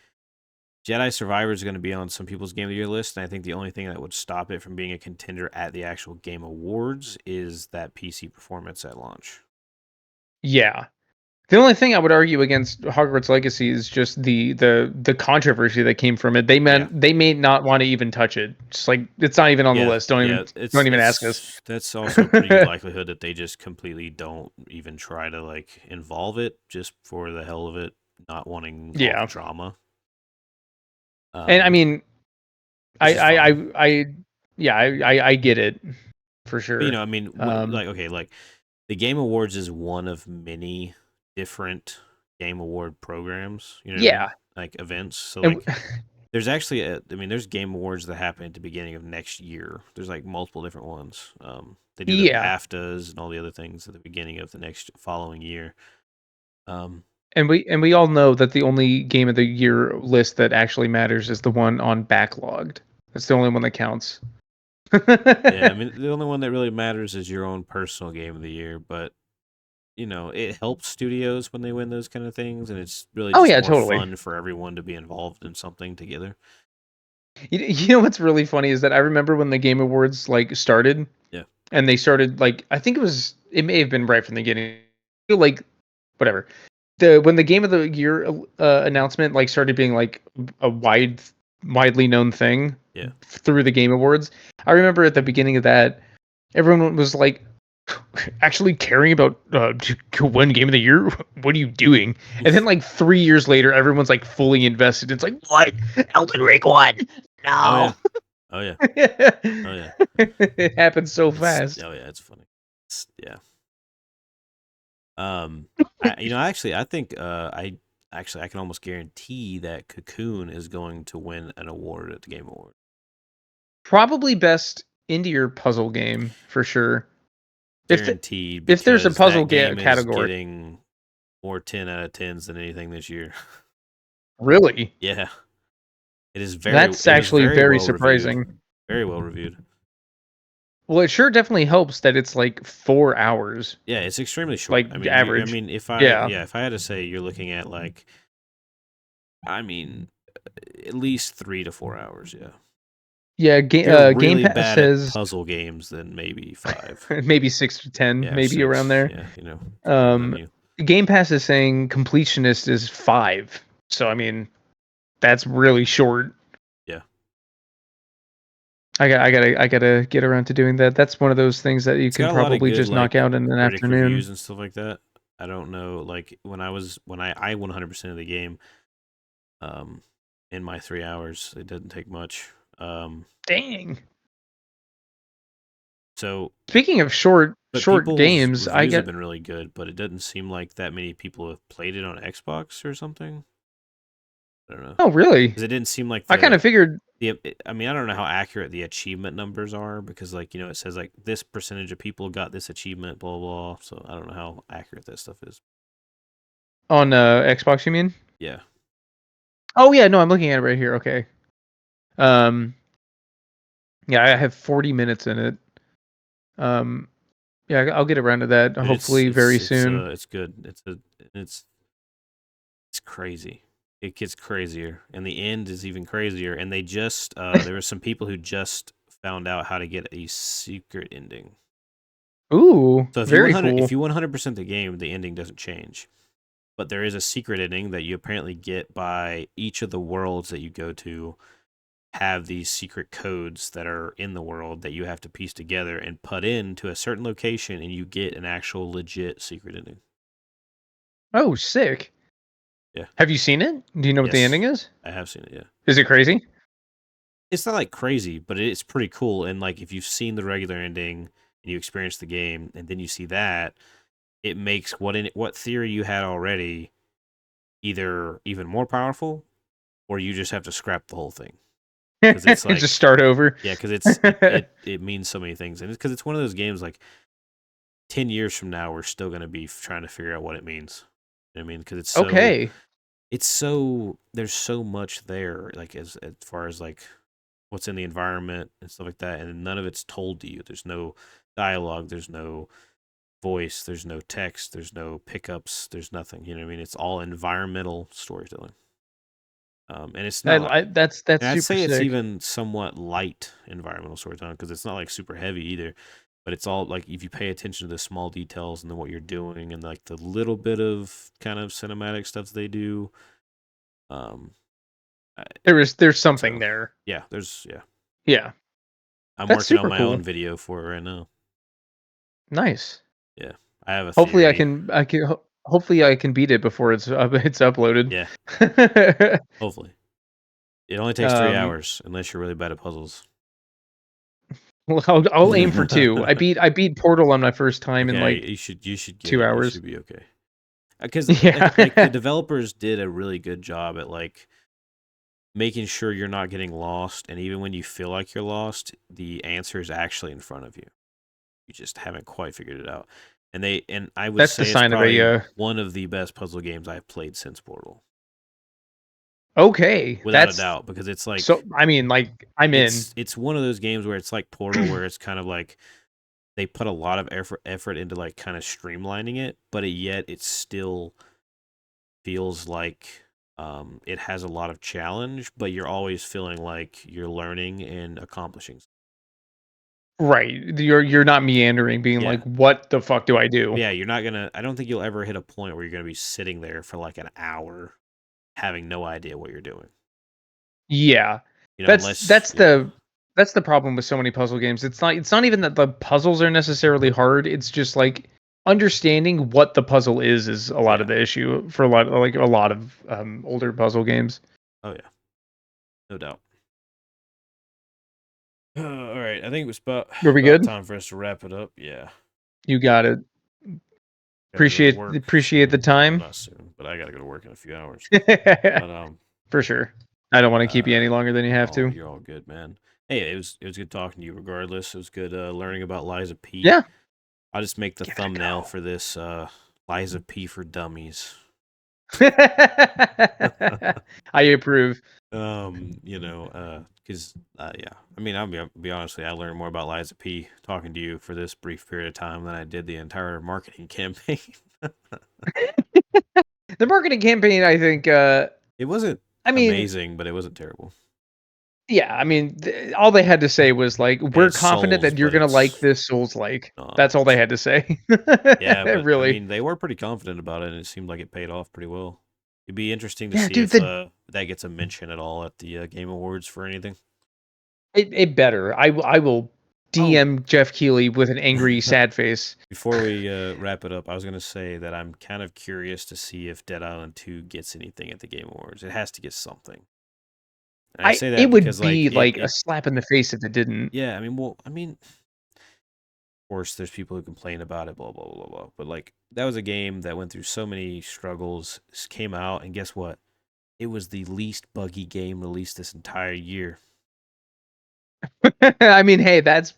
Jedi Survivor is going to be on some people's game of the year list, and I think the only thing that would stop it from being a contender at the actual game awards is that PC performance at launch. Yeah. The only thing I would argue against Hogwarts Legacy is just the controversy that came from it. Yeah. They may not want to even touch it. Just like it's not even on the Yeah, list. Don't even yeah, don't even ask us. that's also a pretty good likelihood that they just completely don't even try to like involve it just for the hell of it, not wanting involved Yeah. drama. And I Um, mean, which is fine. I yeah, I get it for But sure. I mean, Um, like okay, like the Game Awards is one of many different Game Award programs. You know what I mean? yeah. Like events. So And like, there's actually I mean, there's Game Awards that happen at the beginning of next year. There's like multiple different ones. They do the yeah. BAFTAs and all the other things at the beginning of the next following year. Um, And we all know that the only game of the year list that actually matters is the one on backlogged. That's the only one that counts. yeah, I mean, the only one that really matters is your own personal Game of the Year, but it helps studios when they win those kind of things, and it's really Oh just yeah, more totally. fun for everyone to be involved in something together. You know what's really funny is that I remember when the Game Awards like started, Yeah, and they started like, I think it may have been right from the beginning. I feel like whatever. When the Game of the Year announcement like started being like a widely known thing yeah. through the Game Awards, I remember at the beginning of that, everyone was like, actually caring about to win Game of the Year? What are you doing? And then like 3 years later, everyone's like fully invested. It's like, what? Elden Ring won? Oh No. yeah, oh yeah, oh yeah. It happens so It's fast. oh yeah, it's funny. Yeah. I think I can almost guarantee that Cocoon is going to win an award at the Game Award. Probably best indie or puzzle game for sure. If the, Guaranteed, if there's a because puzzle that game is category, getting more 10 out of 10s than anything this year. really, Yeah. that's It was actually very very well reviewed. surprising. Very well reviewed. Well, it sure definitely helps that it's like 4 hours, Yeah, it's extremely short. I like mean, average. if Yeah, if I had to say you're looking at like I mean at least 3 to 4 hours, yeah. yeah. If you're Game really Pass bad at says puzzle games, then maybe 5. maybe 6 to 10, Yeah, or maybe around 6. there. Yeah, depends on Um, you. Game Pass is saying completionist is 5. So I mean, that's really short. Yeah. I gotta get around to doing that. That's one of those things that you It's can got a lot of probably good just knock like out in an critic afternoon. reviews and stuff like that. I don't know like when I 100% of the game um in my 3 hours. It doesn't take much. Um Dang. so Speaking of short, But short people's games, I reviews have get. been really good, but it doesn't seem like that many people have played it on Xbox or something. I don't know. Oh, really? Because it didn't seem like I kind of figured. I mean, I don't know how accurate the achievement numbers are because, like, it says like this percentage of people got this achievement, blah blah. So I don't know how accurate that stuff is. On Xbox, you mean? Yeah. Oh yeah, no, I'm looking at it right here. Okay. Um, yeah, I have 40 minutes in it. Yeah, I'll get around to that But hopefully very soon. it's good. It's crazy. It gets crazier, and the end is even crazier. And they just there were some people who just found out how to get a secret ending. Ooh, So very cool. if you 100% the game, the ending doesn't change. But there is a secret ending that you apparently get by each of the worlds that you go to have these secret codes that are in the world that you have to piece together and put into a certain location, and you get an actual legit secret ending. Oh, sick. Yeah. Have you seen it? Do you know what the ending is? I have seen it, yeah. Is it crazy? It's not like crazy, but it's pretty cool. And like if you've seen the regular ending and you experience the game, and then you see that, it makes what theory you had already either even more powerful, or you just have to scrap the whole thing. Because it's like just start over. Yeah, because it means so many things, and because it's one of those games like 10 years from now we're still going to be trying to figure out what it means. You know what I mean, because it's so there's so much there, like as far as like what's in the environment and stuff like that, and none of it's told to you. There's no dialogue, there's no voice, there's no text, there's no pickups, there's nothing. You know what I mean? It's all environmental storytelling. And it's not. That's And I'd super say it's sick. even somewhat light environmental storytelling because it's not like super heavy either. But it's all like if you pay attention to the small details and then what you're doing and like the little bit of kind of cinematic stuff they do. Um, There's something there. Yeah, Yeah. I'm That's working on super my cool. own video for it right now. Nice. Yeah, I have a Hopefully theory. hopefully I can beat it before it's uploaded. Yeah, hopefully. It only takes 3 um hours unless you're really bad at puzzles. well, I'll aim for 2. I beat Portal on my first time in like you should get 2 it. You hours. should be okay. Because Yeah. like the developers did a really good job at like making sure you're not getting lost, and even when you feel like you're lost, the answer is actually in front of you. You just haven't quite figured it out. And I would That's the say it's sign of probably a one of the best puzzle games I've played since Portal, okay. without a That's doubt. Because it's like so I mean like I'm in. it's one of those games where it's like Portal, where it's kind of like they put a lot of effort into like kind of streamlining it, but yet it still feels like it has a lot of challenge, but you're always feeling like you're learning and accomplishing. Right. You're not meandering being like what the fuck do I do? Yeah, you're not gonna. I don't think you'll ever hit a point where you're gonna be sitting there for like an hour, having no idea what you're doing. Yeah. Unless That's the problem with so many puzzle games. It's not even that the puzzles are necessarily hard. It's just like understanding what the puzzle is a lot of the issue for a lot of older puzzle games. Oh yeah, no doubt. All right, I think it was Are we about good? time for us to wrap it up. Yeah, You got it. gotta go to work Appreciate the soon. Well, time. not soon, but I gotta go to work in a few hours. But For sure. I don't want to keep you any longer than you have to. You're all good, man. Hey, it was good talking to you. Regardless, it was good learning about Liza P. Yeah. I'll just make the thumbnail for this Liza P for Dummies. I approve. Because yeah, I mean, be honest with you, I learned more about Liza P talking to you for this brief period of time than I did the entire marketing campaign. The marketing campaign, I think, it wasn't amazing, but it wasn't terrible. Yeah, I mean, all they had to say was like, "We're confident Souls, that you're but gonna like this Souls-like." no. That's all they had to say. Yeah, but I Really. mean, they were pretty confident about it, and it seemed like it paid off pretty well. It'd be interesting to Yeah, see dude, if that gets a mention at all at the Game Awards for anything. it better. I will DM Jeff Keighley with an angry, sad face. Before we wrap it up, I was going to say that I'm kind of curious to see if Dead Island 2 gets anything at the Game Awards. It has to get something. And I say that It would because be like a slap in the face if it didn't. Yeah, I mean, course, there's people who complain about it, blah blah blah blah. But like that was a game that went through so many struggles, came out, and guess what? It was the least buggy game released this entire year. I mean, hey, that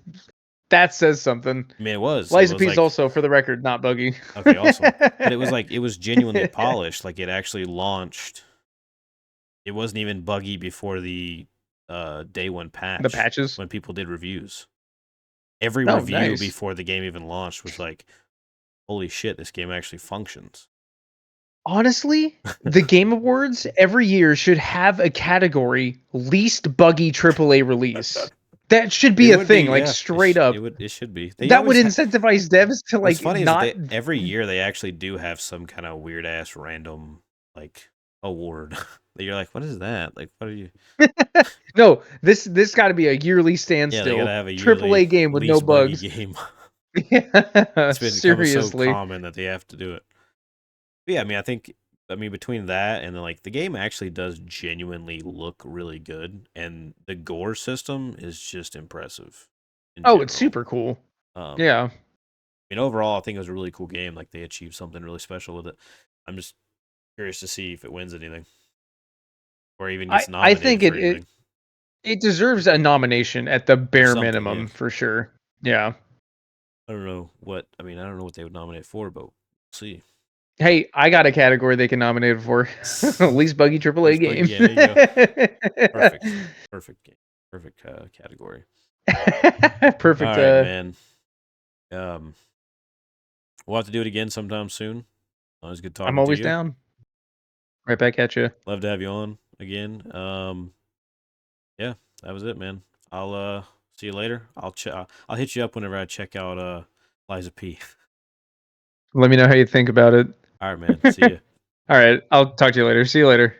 says something. I mean, it was. Lies It of was P is like also, for the record, not buggy. okay, awesome. But it was like it was genuinely polished. Like it actually launched. It wasn't even buggy before the day one patch. The patches. When people did reviews. Every Oh, review nice. before the game even launched was like, holy shit, this game actually functions. Honestly, the Game Awards every year should have a category least buggy AAA release. That should be It a would thing, be, like yeah. straight up. It should be. They That would always incentivize devs to what's like funny is not. that every year they actually do have some kind of weird ass random like award that you're like, what is that? Like, what are you? No, this got to be a yearly Yeah, standstill. they gotta have a yearly AAA game with no least buggy bugs. game. Yeah, It's been becoming so seriously. common that they have to do it. But yeah, I mean, between that and then like the game actually does genuinely look really good, and the gore system is just impressive. Oh, it's General. super cool. Um, Yeah. I mean, overall, I think it was a really cool game. Like they achieved something really special with it. I'm just curious to see if it wins anything, or even gets I nominated think for anything. it deserves a nomination at the bare something, minimum yeah. for sure. Yeah. I don't know what. I mean, I don't know what they would nominate for, but we'll see. Hey, I got a category they can nominate it for. Least buggy AAA Least game. buggy game, there you go. Perfect game. Perfect category. Perfect. All right, man. We'll have to do it again sometime soon. Always good talking I'm to always you. down. Right back at you. Love to have you on again. Yeah, that was it, man. I'll see you later. I'll hit you up whenever I check out Liza P. Let me know how you think about it. All right, man. See ya. All right. I'll talk to you later. See you later.